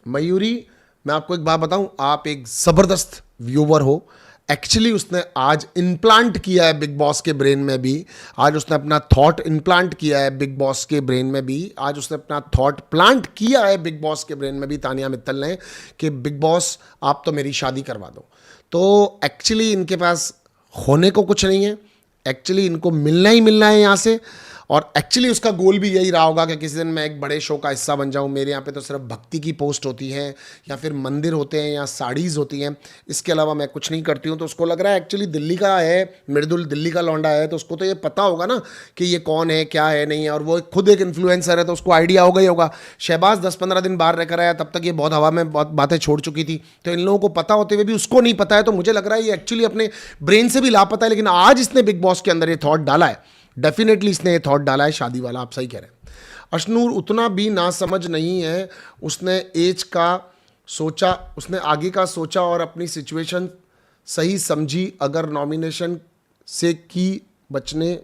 Mayuri मैं आपको एक बात बताऊं, आप एक ज़बरदस्त व्यूवर हो। एक्चुअली उसने आज इम्प्लांट किया है बिग बॉस के ब्रेन में भी, आज उसने अपना थॉट इम्प्लांट किया है बिग बॉस के ब्रेन में भी, आज उसने अपना थॉट प्लांट किया है बिग बॉस के ब्रेन में भी, तानिया मित्तल ने, कि बिग बॉस आप तो मेरी शादी करवा दो। तो एक्चुअली इनके पास होने को कुछ नहीं है, एक्चुअली इनको मिलना ही मिलना है यहाँ से, और एक्चुअली उसका गोल भी यही रहा होगा कि किसी दिन मैं एक बड़े शो का हिस्सा बन जाऊँ। मेरे यहाँ पे तो सिर्फ भक्ति की पोस्ट होती हैं या फिर मंदिर होते हैं या साड़ीज़ होती हैं, इसके अलावा मैं कुछ नहीं करती हूँ। तो उसको लग रहा है एक्चुअली दिल्ली का है, मृदुल दिल्ली का लौंडा है, तो उसको तो ये पता होगा ना कि ये कौन है क्या है नहीं है, और वो खुद एक इन्फ्लुएंसर है तो उसको आइडिया हो गई होगा। शहबाज 10-15 दिन बाहर रहकर आया, तब तक ये बहुत हवा में बहुत बातें छोड़ चुकी थी, तो इन लोगों को पता होते हुए भी उसको नहीं पता है। तो मुझे लग रहा है ये एक्चुअली अपने ब्रेन से भी लापता है, लेकिन आज इसने बिग बॉस के अंदर ये थॉट डाला है, डेफिनेटली इसने ये थॉट डाला है शादी वाला। आप सही कह रहे हैं। अशनूर, उतना भी ना समझ नहीं है, उसने एज का सोचा, उसने आगे का सोचा और अपनी सिचुएशन सही समझी। अगर नॉमिनेशन से की बचने,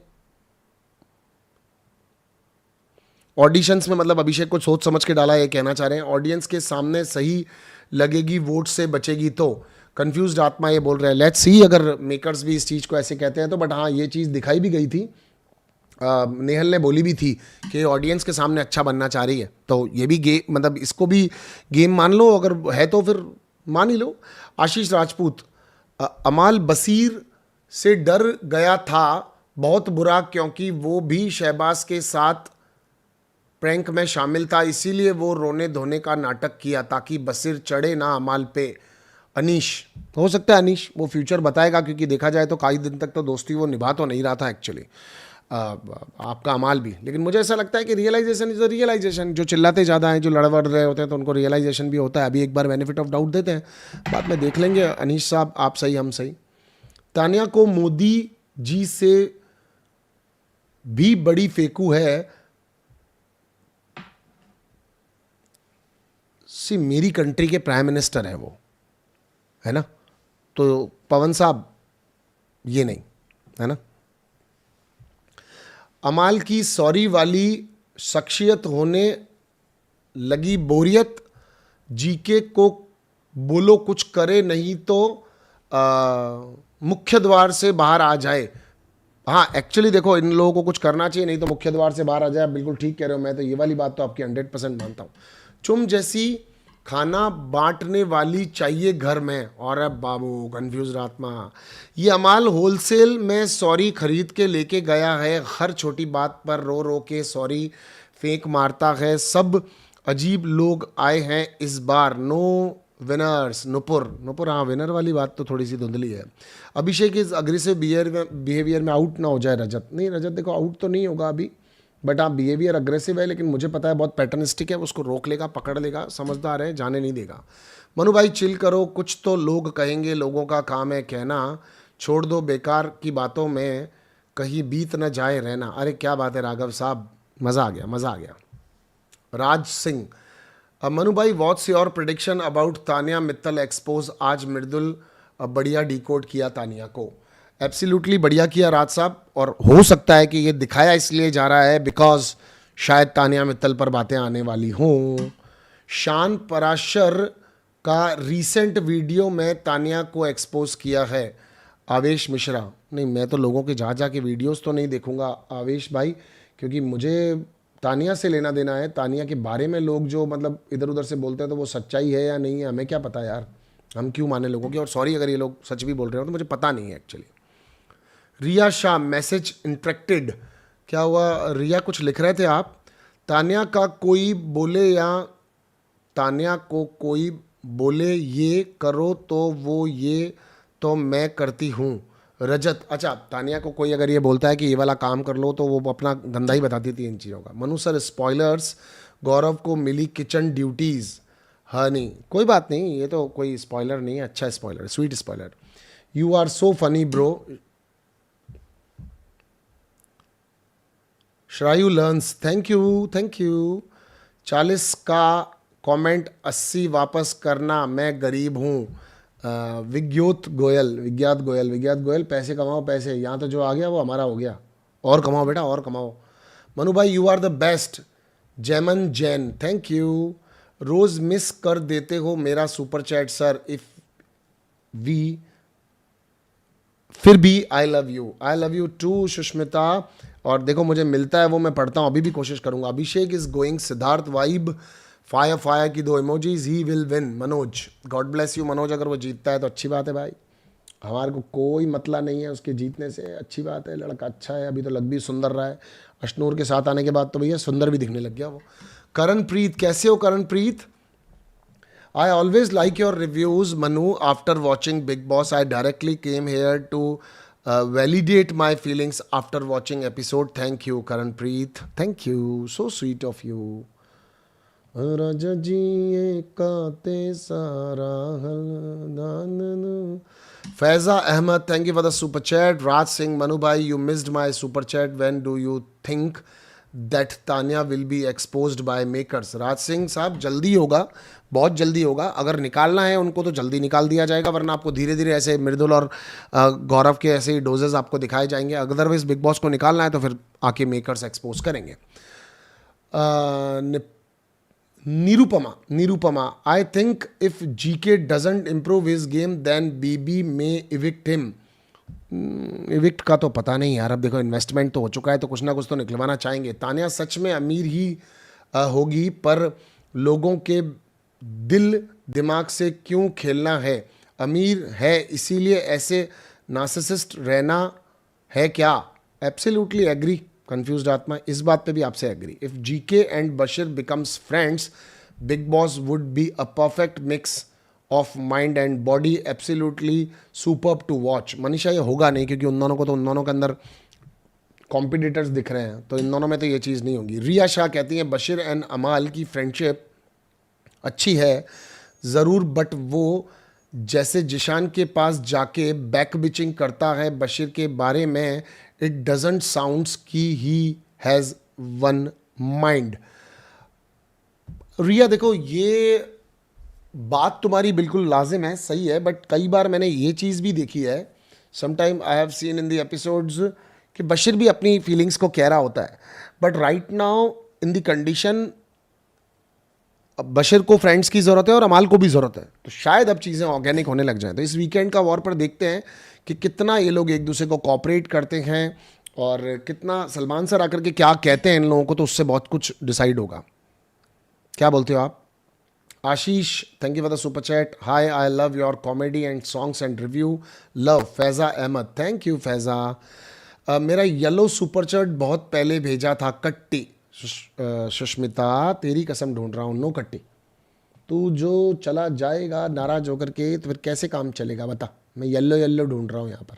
ऑडिशंस में, मतलब अभिषेक को सोच समझ के डाला, ये कहना चाह रहे हैं। ऑडियंस के सामने सही लगेगी, वोट से बचेगी तो। कंफ्यूज्ड आत्मा ये बोल रहे हैं। लेट्स सी अगर मेकर्स भी इस चीज़ को ऐसे कहते हैं तो, बट हाँ ये चीज़ दिखाई भी गई थी, नेहल ने बोली भी थी कि ऑडियंस के सामने अच्छा बनना चाह रही है, तो ये भी गेम, मतलब इसको भी गेम मान लो, अगर है तो फिर मान ही लो। आशीष राजपूत, अमाल बसीर से डर गया था, बहुत बुरा, क्योंकि वो भी शहबाज के साथ प्रैंक में शामिल था, इसीलिए वो रोने धोने का नाटक किया ताकि बसीर चढ़े ना अमाल पे। अनीश, हो सकता है अनीश वो फ्यूचर बताएगा, क्योंकि देखा जाए तो कई दिन तक तो दोस्ती वो निभा तो नहीं रहा था एक्चुअली, आपका अमाल भी। लेकिन मुझे ऐसा लगता है कि रियलाइजेशन इज अ रियलाइजेशन। जो चिल्लाते ज़्यादा हैं, जो लड़वड़ रहे होते हैं, तो उनको रियलाइजेशन भी होता है। अभी एक बार बेनिफिट ऑफ डाउट देते हैं, बाद में देख लेंगे। अनीश साहब आप सही हम सही। तानिया को मोदी जी से भी बड़ी फेंकू है। सी मेरी कंट्री के प्राइम मिनिस्टर है वो, है ना, तो पवन साहब ये नहीं, है ना। अमाल की सॉरी वाली शख्सियत होने लगी बोरियत, जीके को बोलो कुछ करे नहीं तो मुख्य द्वार से बाहर आ जाए। हाँ एक्चुअली देखो, इन लोगों को कुछ करना चाहिए, नहीं तो मुख्य द्वार से बाहर आ जाए। बिल्कुल ठीक कह रहे हो, मैं तो ये वाली बात तो आपकी 100% मानता हूँ। चुम जैसी खाना बांटने वाली चाहिए घर में। और अब बाबू कंफ्यूज आत्मा, ये अमाल होलसेल में सॉरी खरीद के लेके गया है, हर छोटी बात पर रो रो के सॉरी फेंक मारता है। सब अजीब लोग आए हैं इस बार, नो विनर्स। नुपुर हाँ, विनर वाली बात तो थोड़ी सी धुंधली है। अभिषेक इज अग्रेसिव बिहेवियर में आउट ना हो जाए रजत। नहीं रजत देखो, आउट तो नहीं होगा अभी, बट हाँ बिहेवियर अग्रेसिव है, लेकिन मुझे पता है बहुत पैटर्निस्टिक है, उसको रोक लेगा, पकड़ लेगा, समझदार है, जाने नहीं देगा। मनु भाई चिल करो, कुछ तो लोग कहेंगे, लोगों का काम है कहना, छोड़ दो बेकार की बातों में कहीं बीत न जाए रहना। अरे क्या बात है राघव साहब, मज़ा आ गया, मज़ा आ गया। राज सिंह, मनु भाई what's your prediction about Tania Mittal expose? आज मृदुल बढ़िया डिकोड किया तानिया को। एब्सोल्युटली बढ़िया किया राज साहब, और हो सकता है कि ये दिखाया इसलिए जा रहा है बिकॉज शायद तानिया मित्तल पर बातें आने वाली हों। शान पराशर का रीसेंट वीडियो में तानिया को एक्सपोज किया है। आवेश मिश्रा, नहीं मैं तो लोगों के जा जा के वीडियोस तो नहीं देखूंगा आवेश भाई, क्योंकि मुझे तानिया से लेना देना है। तानिया के बारे में लोग जो मतलब इधर उधर से बोलते हैं तो वो सच्चाई है या नहीं है हमें क्या पता यार, हम क्यों माने लोगों की। और सॉरी अगर ये लोग सच भी बोल रहे हो तो मुझे पता नहीं है एक्चुअली। रिया शाह, मैसेज इंटरेक्टेड, क्या हुआ रिया, कुछ लिख रहे थे आप? तानिया का कोई बोले या तानिया को कोई बोले ये करो तो वो ये तो मैं करती हूँ। रजत, अच्छा तानिया को कोई अगर ये बोलता है कि ये वाला काम कर लो तो वो अपना गंदा ही बताती थी इन चीज़ों का। मनु सर, स्पॉयलर्स, गौरव को मिली किचन ड्यूटीज़। हाँ नहीं कोई बात नहीं, ये तो कोई स्पॉयलर नहीं है, अच्छा spoiler, sweet spoiler. You are so funny bro. Shrayu learns, thank you thank you. 40 का कमेंट 80 वापस करना, मैं गरीब हूँ। विज्ञात गोयल, पैसे कमाओ पैसे, यहाँ तो जो आ गया वो हमारा हो गया, और कमाओ बेटा और कमाओ। मनु भाई you are the best. Jaiman Jain, thank you. रोज़ मिस कर देते हो मेरा super chat sir, if we फिर भी I love you too Sushmita. और देखो मुझे मिलता है वो मैं पढ़ता हूँ, अभी भी कोशिश करूँगा। Abhishek is going, Siddharth vibe, fire fire की 2 emojis, he will win. Manoj, God bless you Manoj, अगर वो जीतता है तो अच्छी बात है भाई, हमारे को कोई मतलब नहीं है उसके जीतने से, अच्छी बात है, लड़का अच्छा है, अभी तो लग भी सुंदर रहा है। अश्नूर के साथ आने के बाद तो भैया सुंदर भी दिखने लग गया वो। करणप्रीत, कैसे हो Karanpreet? I always like your reviews, Manu. After watching Big Boss, I directly came here to validate my feelings after watching episode. Thank you, Karanpreet. Thank you. So sweet of you. राजा जी ये काते सारा हल। Faiza Ahmad, thank you for the super chat. Raj Singh, Manu bhai, you missed my super chat. When do you think that Tanya will be exposed by makers? Raj Singh साहब जल्दी होगा, बहुत जल्दी होगा। अगर निकालना है उनको तो जल्दी निकाल दिया जाएगा, वरना आपको धीरे धीरे ऐसे मृदुल और गौरव के ऐसे ही डोजेस आपको दिखाए जाएंगे। अदरवाइज बिग बॉस को निकालना है तो फिर आके मेकर्स एक्सपोज करेंगे। Nirupama, I think if GK doesn't improve his game then BB में इविक्ट हिम। इविक्ट का तो पता नहीं यार, अब देखो इन्वेस्टमेंट तो हो चुका है तो कुछ ना कुछ तो निकलवाना चाहेंगे। तानिया सच में अमीर ही होगी, पर लोगों के दिल दिमाग से क्यों खेलना है? अमीर है इसीलिए ऐसे नार्सिसिस्ट रहना है क्या? एब्सोल्युटली एग्री, कंफ्यूज्ड आत्मा, इस बात पे भी आपसे agree. If GK and Basheer becomes friends, Bigg Boss would be a perfect mix of mind and body, absolutely superb to watch. Manisha ये होगा नहीं, क्योंकि उन दोनों के अंदर कॉम्पिटिटर्स दिख रहे हैं, तो इन दोनों में तो ये चीज़ नहीं होगी। रिया शाह कहती हैं बशीर एंड अमाल की फ्रेंडशिप अच्छी है ज़रूर, बट वो जैसे जिशान के पास जाके बैक बिचिंग करता है बशीर के बारे में, इट डजंट साउंड्स की ही हैज़ वन माइंड। रिया देखो ये बात तुम्हारी बिल्कुल लाजिम है, सही है, बट कई बार मैंने ये चीज़ भी देखी है, sometime I have seen in the episodes कि बशीर भी अपनी फीलिंग्स को कह रहा होता है, but right now in the condition Bashir को फ्रेंड्स की ज़रूरत है और अमाल को भी ज़रूरत है, तो शायद अब चीज़ें ऑर्गेनिक होने लग जाएं। तो इस वीकेंड का वॉर पर देखते हैं कि कितना ये लोग एक दूसरे को कॉपरेट करते हैं और कितना सलमान सर आकर के क्या कहते हैं इन लोगों को, तो उससे बहुत कुछ डिसाइड होगा। क्या बोलते हो आप? Ashish, thank you for the super chat. Hi, I love your comedy and songs and review, love. Faiza Ahmed, thank you Faiza. मेरा येलो सुपर चैट बहुत पहले भेजा था, कट्टी। सुष्मिता, तेरी कसम ढूंढ रहा हूँ, नो कट्टी। तू जो चला जाएगा नाराज होकर के तो फिर कैसे काम चलेगा बता। मैं येल्लो ढूंढ रहा हूँ यहाँ पर।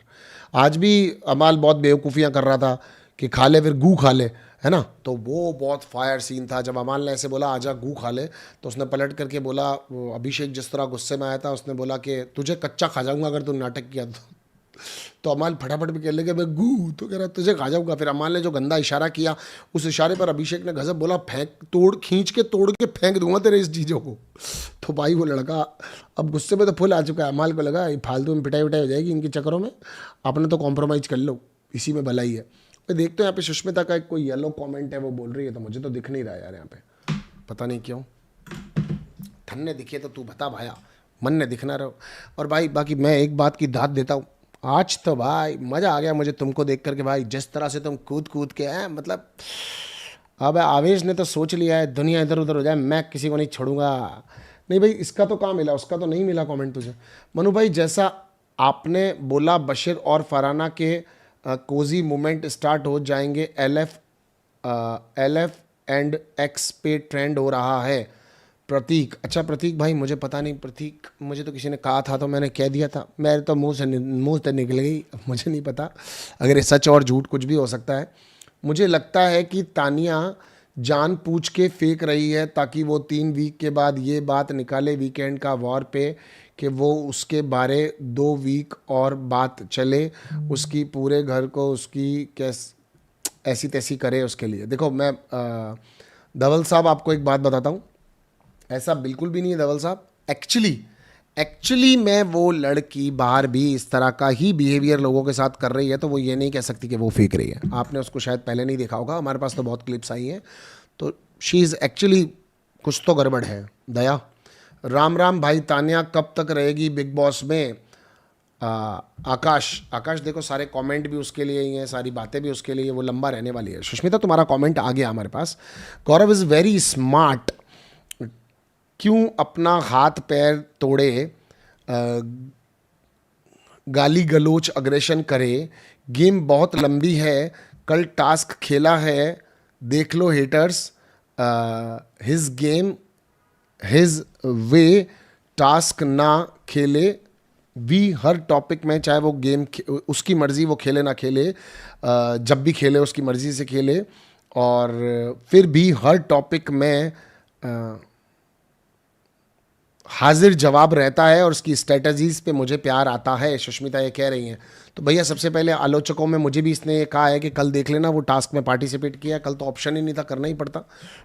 आज भी अमाल बहुत बेवकूफ़ियाँ कर रहा था कि खा ले फिर गू खा ले, है ना, तो वो बहुत फायर सीन था। जब अमाल ने ऐसे बोला आजा गू खा ले, तो उसने पलट करके बोला, अभिषेक जिस तरह गुस्से में आया था, उसने बोला कि तुझे कच्चा खा जाऊंगा अगर तू नाटक किया तो। तो अमाल फटाफट में कहने लगे मैं गू, तो कह रहा तुझे खा जाऊंगा। फिर अमाल ने जो गंदा इशारा किया, उस इशारे पर अभिषेक ने गजब बोला, फेंक तोड़ खींच के तोड़ के फेंक दूंगा तेरे इस चीज़ों को। तो भाई वो लड़का अब गुस्से में तो फुल आ चुका है। अमाल को लगा ये फालतू में पिटाई विटाई हो जाएगी इनके चक्करों में, अपने तो कॉम्प्रोमाइज़ कर लो, इसी में भलाई है। मैं देखते हो यहाँ पे सुष्मिता का एक कोई येलो कॉमेंट है, वो बोल रही है, तो मुझे तो दिख नहीं रहा यार यहाँ पे, पता नहीं क्यों। धन ने दिखे तो तू बता भाया, मन ने दिखना रहो। और भाई बाकी मैं एक बात की दाद देता हूँ, आज तो भाई मज़ा आ गया मुझे तुमको देख करके भाई, जिस तरह से तुम कूद कूद के हैं, मतलब अब आवेश ने तो सोच लिया है दुनिया इधर उधर हो जाए, मैं किसी को नहीं छोड़ूंगा। नहीं भाई इसका तो कहाँ मिला, उसका तो नहीं मिला कमेंट तुझे। मनु भाई जैसा आपने बोला बशीर और फरहाना के कोजी मोमेंट स्टार्ट हो जाएंगे, एल एफ एंड एक्स पे ट्रेंड हो रहा है। प्रतीक, अच्छा प्रतीक भाई मुझे पता नहीं, प्रतीक मुझे तो किसी ने कहा था तो मैंने कह दिया था, मेरे तो मुंह से निकल गई, अब मुझे नहीं पता अगर ये सच और झूठ कुछ भी हो सकता है। मुझे लगता है कि तानिया जान पूछ के फेंक रही है ताकि वो 3 वीक के बाद ये बात निकाले वीकेंड का वॉर पे, कि वो उसके बारे 2 वीक और बात चले, उसकी पूरे घर को उसकी कैस ऐसी तैसी करे उसके लिए। देखो मैं धवल साहब आपको एक बात बताता हूँ, ऐसा बिल्कुल भी नहीं है धवल साहब। एक्चुअली मैं वो लड़की बाहर भी इस तरह का ही बिहेवियर लोगों के साथ कर रही है, तो वो ये नहीं कह सकती कि वो फेंक रही है। आपने उसको शायद पहले नहीं देखा होगा, हमारे पास तो बहुत क्लिप्स आई हैं, तो शी इज़ एक्चुअली कुछ तो गड़बड़ है। दया राम राम भाई, तानिया कब तक रहेगी बिग बॉस में? आकाश देखो सारे कमेंट भी उसके लिए ही हैं, सारी बातें भी उसके लिए, वो लंबा रहने वाली है। सुष्मिता तुम्हारा कमेंट आ गया हमारे पास। गौरव इज़ वेरी स्मार्ट, क्यों अपना हाथ पैर तोड़े, गाली गलोच अग्रेशन करे, गेम बहुत लंबी है, कल टास्क खेला है, देख लो haters, his game his way, task ना खेले भी हर टॉपिक में, चाहे वो गेम उसकी मर्जी वो खेले ना खेले, जब भी खेले उसकी मर्जी से खेले, और फिर भी हर टॉपिक में हाजिर जवाब रहता है और उसकी स्ट्रेटजीज पे मुझे प्यार आता है। सुष्मिता ये कह रही हैं। तो भैया सबसे पहले आलोचकों में मुझे भी इसने ये कहा है कि कल देख लेना वो टास्क में पार्टिसिपेट किया, कल तो ऑप्शन ही नहीं था, करना ही पड़ता,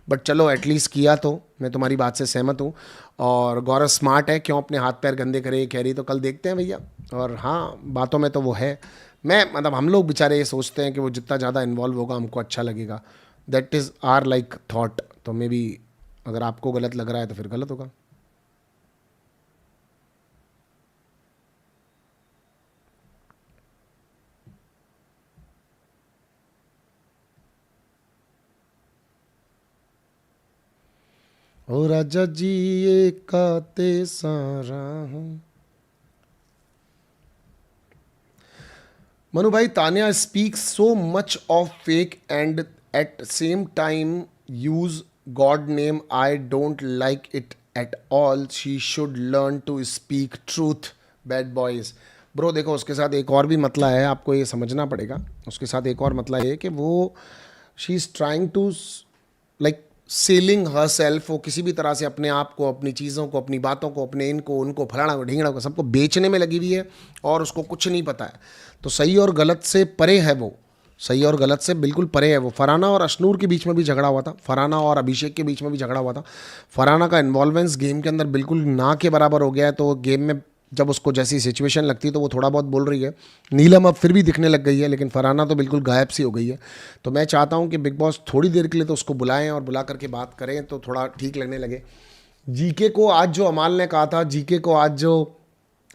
बट चलो एटलीस्ट किया, तो मैं तुम्हारी बात से सहमत हूँ। और गौरव स्मार्ट है, क्यों अपने हाथ पैर गंदे करे ये कह रही, तो कल देखते हैं भैया। और हाँ बातों में तो वो है, मैं मतलब हम लोग बेचारे ये सोचते हैं कि वो जितना ज़्यादा इन्वॉल्व होगा हमको अच्छा लगेगा, that is our like thought. तो मे बी अगर आपको गलत लग रहा है तो फिर गलत होगा। ओ राजा जी ये काते सारा हूं। मनु भाई, Tania speaks so much of fake and at same time use God name, I don't like it at all, she should learn to speak truth. Bad boys bro, देखो उसके साथ एक और भी मतला है, आपको ये समझना पड़ेगा। उसके साथ एक और मतला है कि वो she is trying to like selling herself, वो किसी भी तरह से अपने आप को, अपनी चीज़ों को, अपनी बातों को, अपने इनको उनको फलाना को ढींगड़ा को सबको बेचने में लगी हुई है, और उसको कुछ नहीं पता है। तो सही और गलत से परे है वो, सही और गलत से बिल्कुल परे है वो। फरहाना और अशनूर के बीच में भी झगड़ा हुआ था, फरहाना और अभिषेक के बीच में भी झगड़ा हुआ था। फरहाना का इन्वॉल्वेंस गेम के अंदर बिल्कुल ना के बराबर हो गया है, तो गेम में जब उसको जैसी सिचुएशन लगती है तो वो थोड़ा बहुत बोल रही है। नीलम अब फिर भी दिखने लग गई है, लेकिन फरहाना तो बिल्कुल गायब सी हो गई है। तो मैं चाहता हूँ कि बिग बॉस थोड़ी देर के लिए तो उसको बुलाएं और बुला करके बात करें, तो थोड़ा ठीक लगने लगे। जीके को आज जो अमाल ने कहा था, जीके को आज जो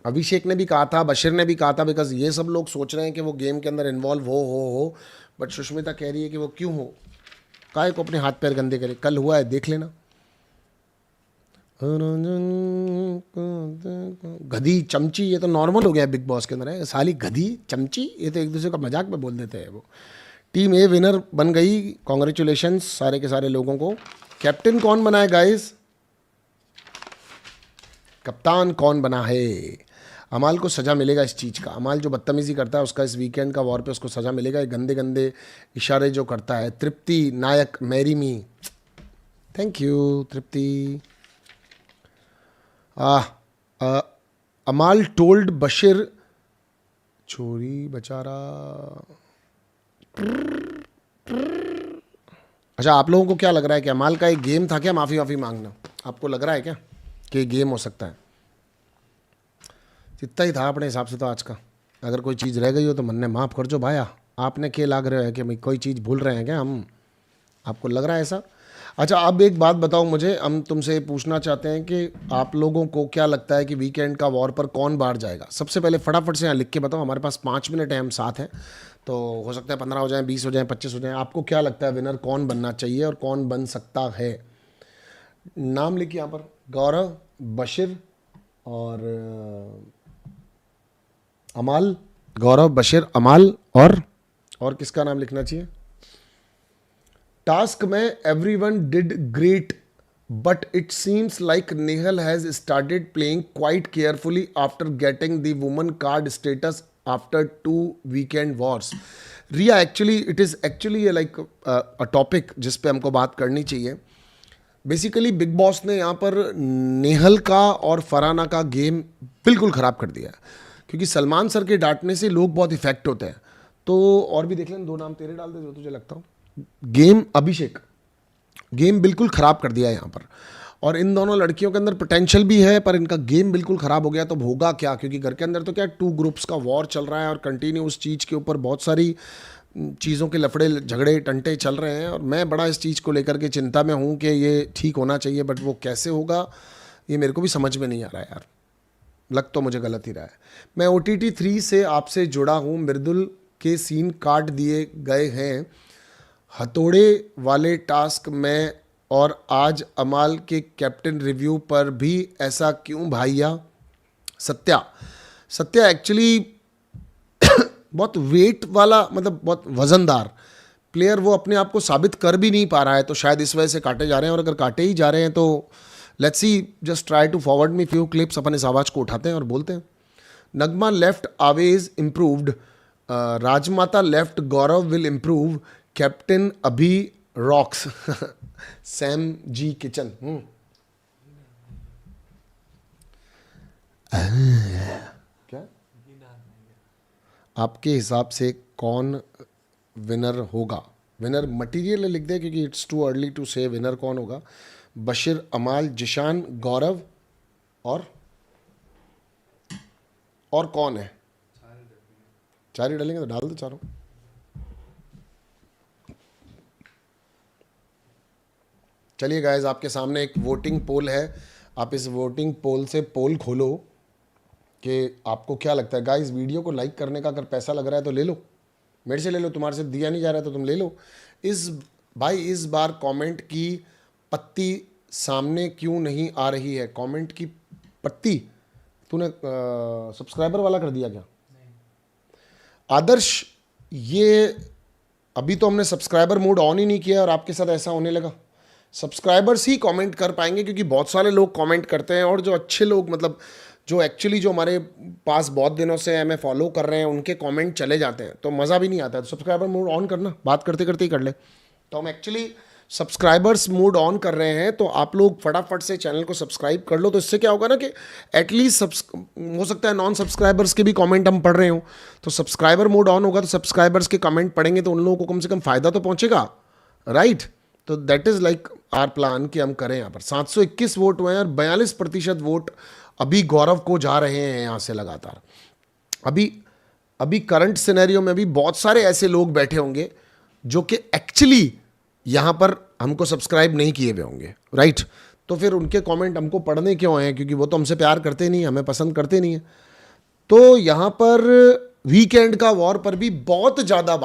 अभिषेक ने भी कहा था, बशीर ने भी कहा था, बिकॉज ये सब लोग सोच रहे हैं कि वो गेम के अंदर इन्वॉल्व हो, बट सुष्मिता कह रही है कि वो क्यों हो, काहे को अपने हाथ पैर गंदे करे, कल हुआ है देख लेना। गधी चमची ये तो नॉर्मल हो गया बिग बॉस के अंदर है, साली गधी चमची, ये तो एक दूसरे का मजाक में बोल देते हैं वो। टीम ए विनर बन गई, कॉन्ग्रेचुलेशंस सारे के सारे लोगों को। कैप्टन कौन बना है गाइस? कप्तान कौन बना है? अमाल को सज़ा मिलेगा इस चीज़ का। अमाल जो बदतमीज़ी करता है उसका इस वीकेंड का वॉर पे उसको सज़ा मिलेगा। ये गंदे गंदे इशारे जो करता है। तृप्ति नायक मैरी मी, थैंक यू तृप्ति। अमाल टोल्ड बशीर चोरी बेचारा। अच्छा, आप लोगों को क्या लग रहा है कि अमाल का एक गेम था क्या माफ़ी वाफ़ी मांगना? आपको लग रहा है क्या कि गेम हो सकता है? इतना ही था अपने हिसाब से तो आज का। अगर कोई चीज़ रह गई हो तो मन ने माफ़ कर जो भाया। आपने क्या लाग रहे हो कि भाई कोई चीज़ भूल रहे हैं क्या हम? आपको लग रहा है ऐसा? अच्छा, अब एक बात बताओ मुझे, हम तुमसे पूछना चाहते हैं कि आप लोगों को क्या लगता है कि वीकेंड का वॉर पर कौन बाहर जाएगा? सबसे पहले फटाफट से यहाँ लिख के बताओ। हमारे पास 5 मिनट है, हम साथ हैं, तो हो सकता है 15 हो जाए, 20 हो जाए, 25 हो जाए। आपको क्या लगता है विनर कौन बनना चाहिए और कौन बन सकता है? नाम लिखिए यहाँ पर। गौरव, बशीर और अमाल। गौरव, बशीर, अमाल और किसका नाम लिखना चाहिए? टास्क में everyone did great but it seems like Nehal has started playing quite carefully after getting the woman card status after 2 weekend wars. Riya, actually it is actually like a topic जिस पे हमको बात करनी चाहिए। बेसिकली बिग बॉस ने यहाँ पर नेहल का और फरहाना का गेम बिल्कुल ख़राब कर दिया है, क्योंकि सलमान सर के डांटने से लोग बहुत इफेक्ट होते हैं। तो और भी देख लें, 2 नाम तेरे डाल दे जो तुझे लगता हो। गेम अभिषेक, गेम बिल्कुल ख़राब कर दिया है यहाँ पर। और इन दोनों लड़कियों के अंदर पोटेंशियल भी है, पर इनका गेम बिल्कुल ख़राब हो गया। तो होगा क्या, क्योंकि घर के अंदर तो क्या 2 ग्रुप्स का वॉर चल रहा है और कंटिन्यू उस चीज़ के ऊपर बहुत सारी चीज़ों के लफड़े झगड़े टंटे चल रहे हैं। और मैं बड़ा इस चीज़ को लेकर के चिंता में हूँ कि ये ठीक होना चाहिए, बट वो कैसे होगा ये मेरे को भी समझ में नहीं आ रहा है यार। लग तो मुझे गलत ही रहा है। मैं OTT 3 से आपसे जुड़ा हूँ। मृदुल के सीन काट दिए गए हैं हथौड़े वाले टास्क में, और आज अमाल के कैप्टन रिव्यू पर भी ऐसा क्यों भाइया? सत्या एक्चुअली बहुत वेट वाला, मतलब बहुत वजनदार प्लेयर, वो अपने आप को साबित कर भी नहीं पा रहा है, तो शायद इस वजह से काटे जा रहे हैं। और अगर काटे ही जा रहे हैं तो let's see, just try to forward me few clips, अपन इस आवाज़ को उठाते हैं और बोलते हैं। Nagma left Awez improved, Rajmata left Gaurav will improve, captain Abhi rocks. Sam ji kitchen. क्या आपके हिसाब से कौन विनर होगा? विनर मटेरियल लिख दे, क्योंकि इट्स टू अर्ली टू से विनर कौन होगा। बशीर, अमाल, जिशान, गौरव और कौन है? 4 ही डालेंगे तो डाल दो चारों। चलिए गाइस, आपके सामने एक वोटिंग पोल है। आप इस वोटिंग पोल से पोल खोलो कि आपको क्या लगता है। गाइस, वीडियो को लाइक करने का अगर पैसा लग रहा है तो ले लो, मेरे से ले लो, तुम्हारे से दिया नहीं जा रहा है तो तुम ले लो। इस बार कमेंट की पत्ती सामने क्यों नहीं आ रही है? कमेंट की पत्ती तूने सब्सक्राइबर वाला कर दिया क्या? आदर्श, ये अभी तो हमने सब्सक्राइबर मोड ऑन ही नहीं किया और आपके साथ ऐसा होने लगा। सब्सक्राइबर्स ही कमेंट कर पाएंगे, क्योंकि बहुत सारे लोग कमेंट करते हैं, और जो अच्छे लोग, मतलब जो एक्चुअली जो हमारे पास बहुत दिनों से हमें फॉलो कर रहे हैं, उनके कमेंट चले जाते हैं, तो मज़ा भी नहीं आता है। तो सब्सक्राइबर मोड ऑन करना, बात करते करते ही कर ले। तो हम एक्चुअली सब्सक्राइबर्स मोड ऑन कर रहे हैं, तो आप लोग फटाफट से चैनल को सब्सक्राइब कर लो। तो इससे क्या होगा ना कि एटलीस्ट हो सकता है नॉन सब्सक्राइबर्स के भी कमेंट हम पढ़ रहे हो, तो सब्सक्राइबर मोड ऑन होगा तो सब्सक्राइबर्स के कमेंट पढ़ेंगे तो उन लोगों को कम से कम फ़ायदा तो पहुंचेगा, राइट? तो that is like our plan कि हम करें। यहाँ पर 721 वोट हुए हैं और 42% वोट अभी गौरव को जा रहे हैं यहाँ से लगातार। अभी करंट सिनेरियो में भी बहुत सारे ऐसे लोग बैठे होंगे जो कि एक्चुअली यहाँ पर हमको सब्सक्राइब नहीं किए हुए होंगे, राइट? तो फिर उनके कमेंट हमको पढ़ने क्यों हैं? क्योंकि वो तो हमसे प्यार करते नहीं, हमें पसंद करते नहीं है। तो यहाँ पर वीकेंड का वॉर पर भी बहुत ज़्यादा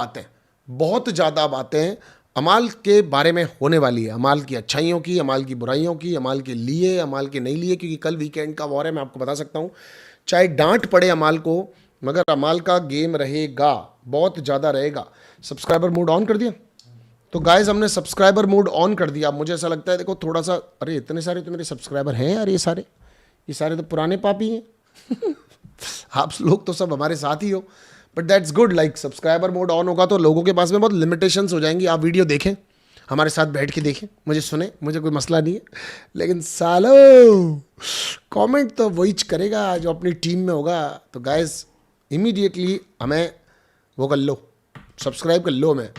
बातें अमाल के बारे में होने वाली है। अमाल की अच्छाइयों की, अमाल की बुराइयों की, अमाल के लिए, अमाल के नहीं लिए, क्योंकि कल वीकेंड का वॉर है। मैं आपको बता सकता हूँ, चाहे डांट पड़े अमाल को, मगर अमाल का गेम रहेगा, बहुत ज़्यादा रहेगा। सब्सक्राइबर मोड ऑन कर दिया? तो गाइज, हमने सब्सक्राइबर मोड ऑन कर दिया। मुझे ऐसा लगता है, देखो थोड़ा सा, अरे इतने सारे तो मेरे सब्सक्राइबर हैं यार, ये सारे तो पुराने पापी हैं। आप लोग तो सब हमारे साथ ही हो, but that's good. Like subscriber mode on होगा तो लोगों के पास में बहुत लिमिटेशंस हो जाएंगी। आप वीडियो देखें, हमारे साथ बैठ के देखें, मुझे सुने, मुझे कोई मसला नहीं है, लेकिन सालो कमेंट तो वही करेगा जो अपनी टीम में होगा। तो गाइज, इमीडिएटली हमें वो कर लो, सब्सक्राइब कर लो, हमें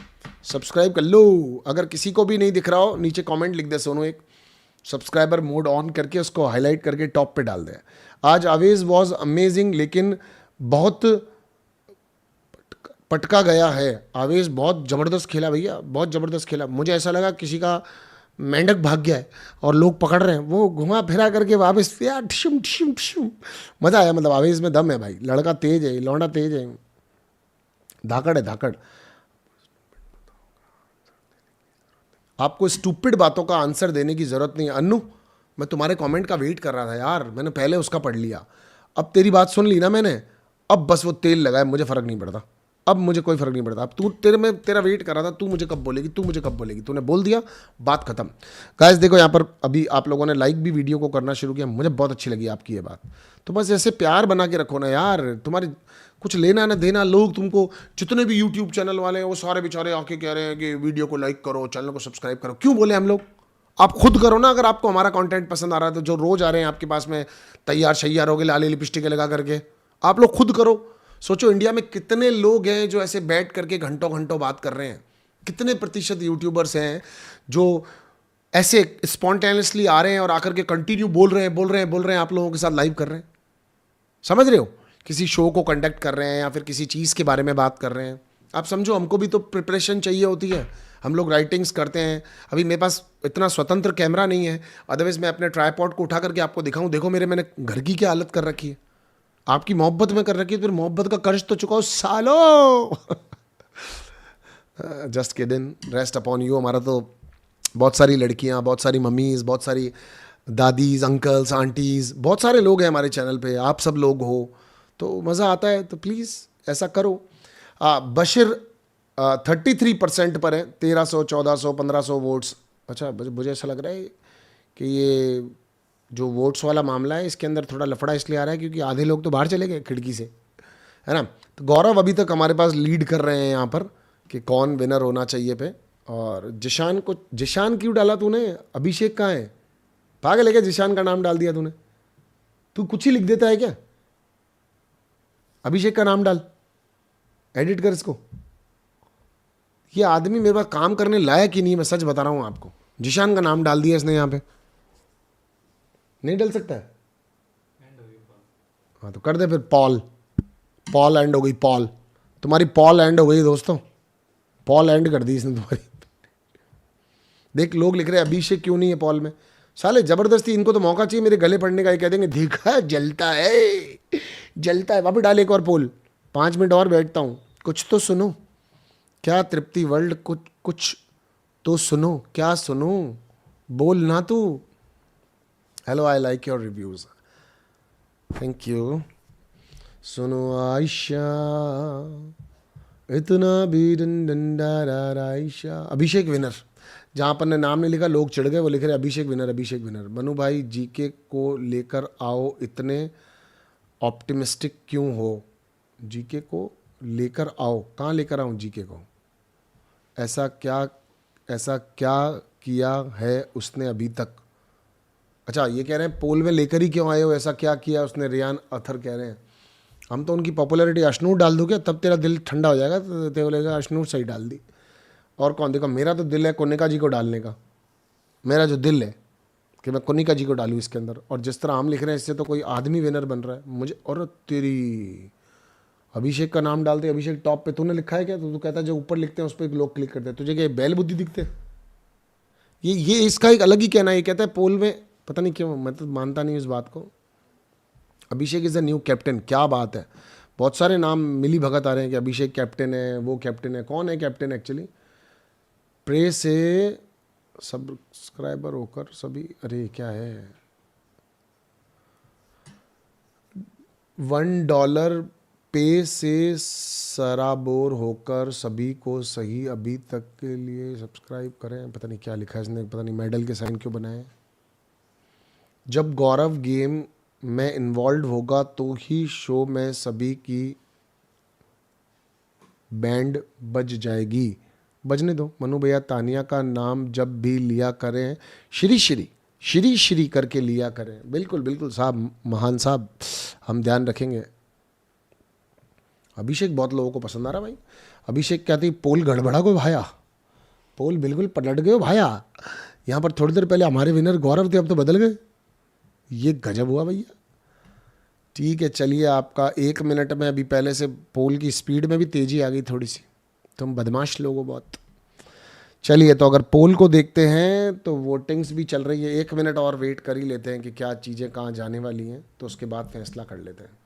सब्सक्राइब कर लो। अगर किसी को भी नहीं दिख रहा हो नीचे कमेंट लिख दे सोनू, एक सब्सक्राइबर मोड ऑन करके उसको हाईलाइट करके टॉप पे डाल दे। आज आवेज वॉज अमेजिंग, लेकिन बहुत पटका गया है। आवेश बहुत ज़बरदस्त खेला भैया, बहुत ज़बरदस्त खेला। मुझे ऐसा लगा किसी का मेंढक भाग गया है और लोग पकड़ रहे हैं, वो घुमा फिरा करके वापस यार ठिशुम ठिशुम ठिशुम। मज़ा आया, मतलब आवेश में दम है भाई, लड़का तेज है, लौंडा तेज है, धाकड़ है धाकड़। आपको स्टूपिड बातों का आंसर देने की ज़रूरत नहीं है। अन्नू, मैं तुम्हारे कमेंट का वेट कर रहा था यार, मैंने पहले उसका पढ़ लिया, अब तेरी बात सुन ली ना मैंने, अब बस वो तेल लगाए, मुझे फ़र्क नहीं पड़ता, अब मुझे कोई फ़र्क नहीं पड़ता। अब तू तेरा वेट कर रहा था, तू मुझे कब बोलेगी, तू मुझे कब बोलेगी, तूने बोल दिया, बात खत्म। गाइस देखो यहाँ पर अभी आप लोगों ने लाइक भी वीडियो को करना शुरू किया, मुझे बहुत अच्छी लगी आपकी ये बात। तो बस ऐसे प्यार बना के रखो ना यार, तुम्हारी कुछ लेना ना देना। लोग तुमको जितने भी यूट्यूब चैनल वाले हैं वो सारे बेचारे आके कह रहे हैं कि वीडियो को लाइक करो, चैनल को सब्सक्राइब करो। क्यों बोले हम लोग? आप खुद करो ना। अगर आपको हमारा कंटेंट पसंद आ रहा है तो जो रोज आ रहे हैं आपके पास में तैयार शैयार हो गए लाली लिपस्टिक लगा करके, आप लोग खुद करो। सोचो इंडिया में कितने लोग हैं जो ऐसे बैठ करके घंटों घंटों बात कर रहे हैं, कितने प्रतिशत यूट्यूबर्स हैं जो ऐसे स्पॉन्टेनियसली आ रहे हैं और आकर के कंटिन्यू बोल रहे हैं आप लोगों के साथ लाइव कर रहे हैं। समझ रहे हो? किसी शो को कंडक्ट कर रहे हैं या फिर किसी चीज़ के बारे में बात कर रहे हैं। आप समझो, हमको भी तो प्रिपरेशन चाहिए होती है, हम लोग राइटिंग्स करते हैं। अभी मेरे पास इतना स्वतंत्र कैमरा नहीं है, अदरवाइज मैं अपने ट्राइपॉड को उठा करके आपको दिखाऊं, देखो मैंने घर की क्या हालत कर रखी है। आपकी मोहब्बत में कर रखी है, तो फिर मोहब्बत का कर्ज तो चुकाओ सालो। Just kidding, rest upon you. हमारा तो बहुत सारी लड़कियां, बहुत सारी मम्मीज़, बहुत सारी दादीज, अंकल्स, आंटीज़, बहुत सारे लोग हैं हमारे चैनल पे। आप सब लोग हो तो मज़ा आता है, तो प्लीज़ ऐसा करो। बशीर 33% पर है, 1300, 1400, 1500 वोट्स। अच्छा, मुझे ऐसा लग रहा है कि ये जो वोट्स वाला मामला है इसके अंदर थोड़ा लफड़ा इसलिए आ रहा है क्योंकि आधे लोग तो बाहर चले गए खिड़की से, है ना। तो गौरव अभी तक हमारे पास लीड कर रहे हैं यहाँ पर कि कौन विनर होना चाहिए पे। और जिशान क्यों डाला तूने? अभिषेक कहाँ है? पागल है क्या? जिशान का नाम डाल दिया तूने? तू कुछ ही लिख देता है क्या? अभिषेक का नाम डाल, एडिट कर इसको। ये आदमी मेरे पास काम करने लायक ही नहीं, मैं सच बता रहा हूं आपको। जिशान का नाम डाल दिया इसने यहाँ पे, नहीं डाल सकता है? हाँ तो कर दे फिर पॉल एंड हो गई, पॉल तुम्हारी पॉल एंड हो गई दोस्तों, पॉल एंड कर दी इसने तुम्हारी। देख लोग लिख रहे हैं अभिषेक क्यों नहीं है पॉल में। साले जबरदस्ती, इनको तो मौका चाहिए मेरे गले पड़ने का। ये कह देंगे देखा जलता है। वापस डाल एक और पोल, 5 मिनट और बैठता हूँ, कुछ तो सुनो। क्या तृप्ति वर्ल्ड, कुछ तो सुनो, क्या सुनो, बोल ना तू। Hello, I like your reviews, thank you. सुनो आयशा इतना भी डंडा आयशा। अभिषेक विनर, जहाँ पर ने नाम नहीं लिखा लोग चिढ़ गए, वो लिख रहे अभिषेक विनर। मनु भाई जीके को लेकर आओ, इतने ऑप्टिमिस्टिक क्यों हो? जीके को लेकर आओ, कहाँ लेकर आऊँ जीके को? ऐसा क्या किया है उसने अभी तक? अच्छा, ये कह रहे हैं पोल में लेकर ही क्यों आए हो, ऐसा क्या किया उसने? रियान अथर कह रहे हैं। हम तो उनकी पॉपुलैरिटी अशनूर डाल दूँ क्या, तब तेरा दिल ठंडा हो जाएगा, तो ते बोलेगा अशनूर सही डाल दी। और कौन? देखो मेरा तो दिल है कोनिका जी को डालने का, मेरा जो दिल है कि मैं कोनिका जी को डालूँ इसके अंदर। और जिस तरह हम लिख रहे हैं इससे तो कोई आदमी विनर बन रहा है मुझे। और तेरी अभिषेक का नाम डालते, अभिषेक टॉप पे तूने लिखा है क्या? तो तू कहता है जो ऊपर लिखते हैं उस पर लोग क्लिक करते हैं, तुझे क्या बैल बुद्धि दिखते हैं? ये इसका एक अलग ही कहना है। ये कहता है पोल में, पता नहीं क्यों, मैं तो मानता नहीं इस बात को। अभिषेक इज़ द न्यू कैप्टन, क्या बात है। बहुत सारे नाम मिली भगत आ रहे हैं कि अभिषेक कैप्टन है, वो कैप्टन है। कौन है कैप्टन एक्चुअली? प्रे से सब्सक्राइबर होकर सभी, अरे क्या है, $1 पे से सराबोर होकर सभी को सही अभी तक के लिए सब्सक्राइब करें। पता नहीं क्या लिखा है इसने, पता नहीं मेडल के साइन क्यों बनाए। जब गौरव गेम में इन्वॉल्व होगा तो ही शो में सभी की बैंड बज जाएगी। बजने दो मनु भैया, तानिया का नाम जब भी लिया करें श्री करके लिया करें। बिल्कुल साहब, महान साहब, हम ध्यान रखेंगे। अभिषेक बहुत लोगों को पसंद आ रहा भाई। अभिषेक कहती पोल गड़बड़ा गो भाया, पोल बिल्कुल पलट गए भाया। यहाँ पर थोड़ी देर पहले हमारे विनर गौरव थे, अब तो बदल गए। ये गजब हुआ भैया। ठीक है चलिए, आपका 1 मिनट में अभी पहले से पोल की स्पीड में भी तेज़ी आ गई थोड़ी सी। तुम बदमाश लोग हो बहुत। चलिए तो अगर पोल को देखते हैं तो वोटिंग्स भी चल रही है। 1 मिनट और वेट कर ही लेते हैं कि क्या चीज़ें कहाँ जाने वाली हैं, तो उसके बाद फैसला कर लेते हैं।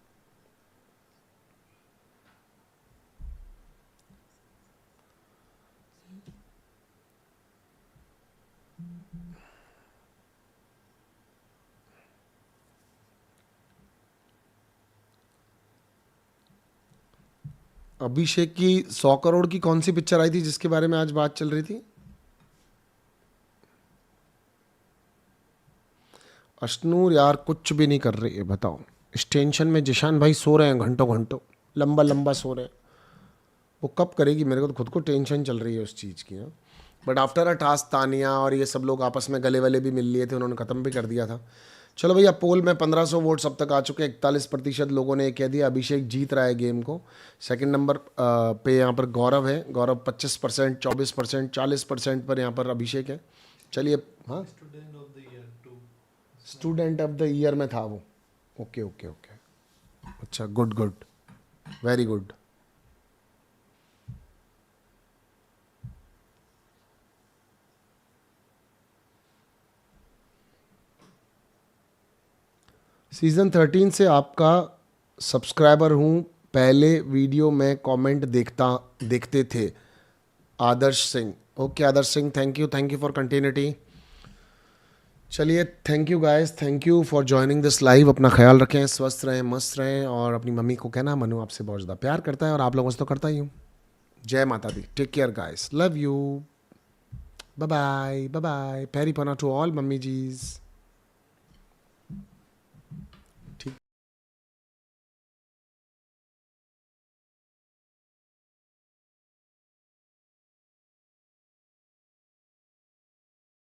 अभिषेक की 100 करोड़ की कौन सी पिक्चर आई थी जिसके बारे में आज बात चल रही थी? अश्नूर यार कुछ भी नहीं कर रही है, बताओ। इस टेंशन में जिशान भाई सो रहे हैं घंटों घंटों, लंबा लंबा सो रहे हैं। वो कब करेगी? मेरे को तो खुद को टेंशन चल रही है उस चीज़ की। But after a task Tania और ये सब लोग आपस में गले वले भी मिल लिए थे, उन्होंने ख़त्म भी कर दिया था। चलो भैया, पोल में 1500 वोट्स अब तक आ चुके हैं। 41% लोगों ने कह दिया अभिषेक जीत रहा है गेम को। सेकंड नंबर पे यहाँ पर गौरव है, गौरव 25%, 24%, 40% पर यहाँ पर अभिषेक है। चलिए, हाँ स्टूडेंट ऑफ द ईयर में था वो। ओके ओके ओके, अच्छा good good, very good. Season 13 से आपका सब्सक्राइबर हूँ, पहले वीडियो में कमेंट देखते थे। Adarsh Singh, okay Adarsh Singh, thank you for continuity. चलिए, thank you guys, thank you for joining this live. अपना ख्याल रखें, स्वस्थ रहें, मस्त रहें, और अपनी मम्मी को कहना मनु आपसे बहुत ज़्यादा प्यार करता है, और आप लोगों से तो करता ही हूँ। जय माता दी, take care guys, love you, bye bye bye bye, पैरी पना टू ऑल मम्मी जीज।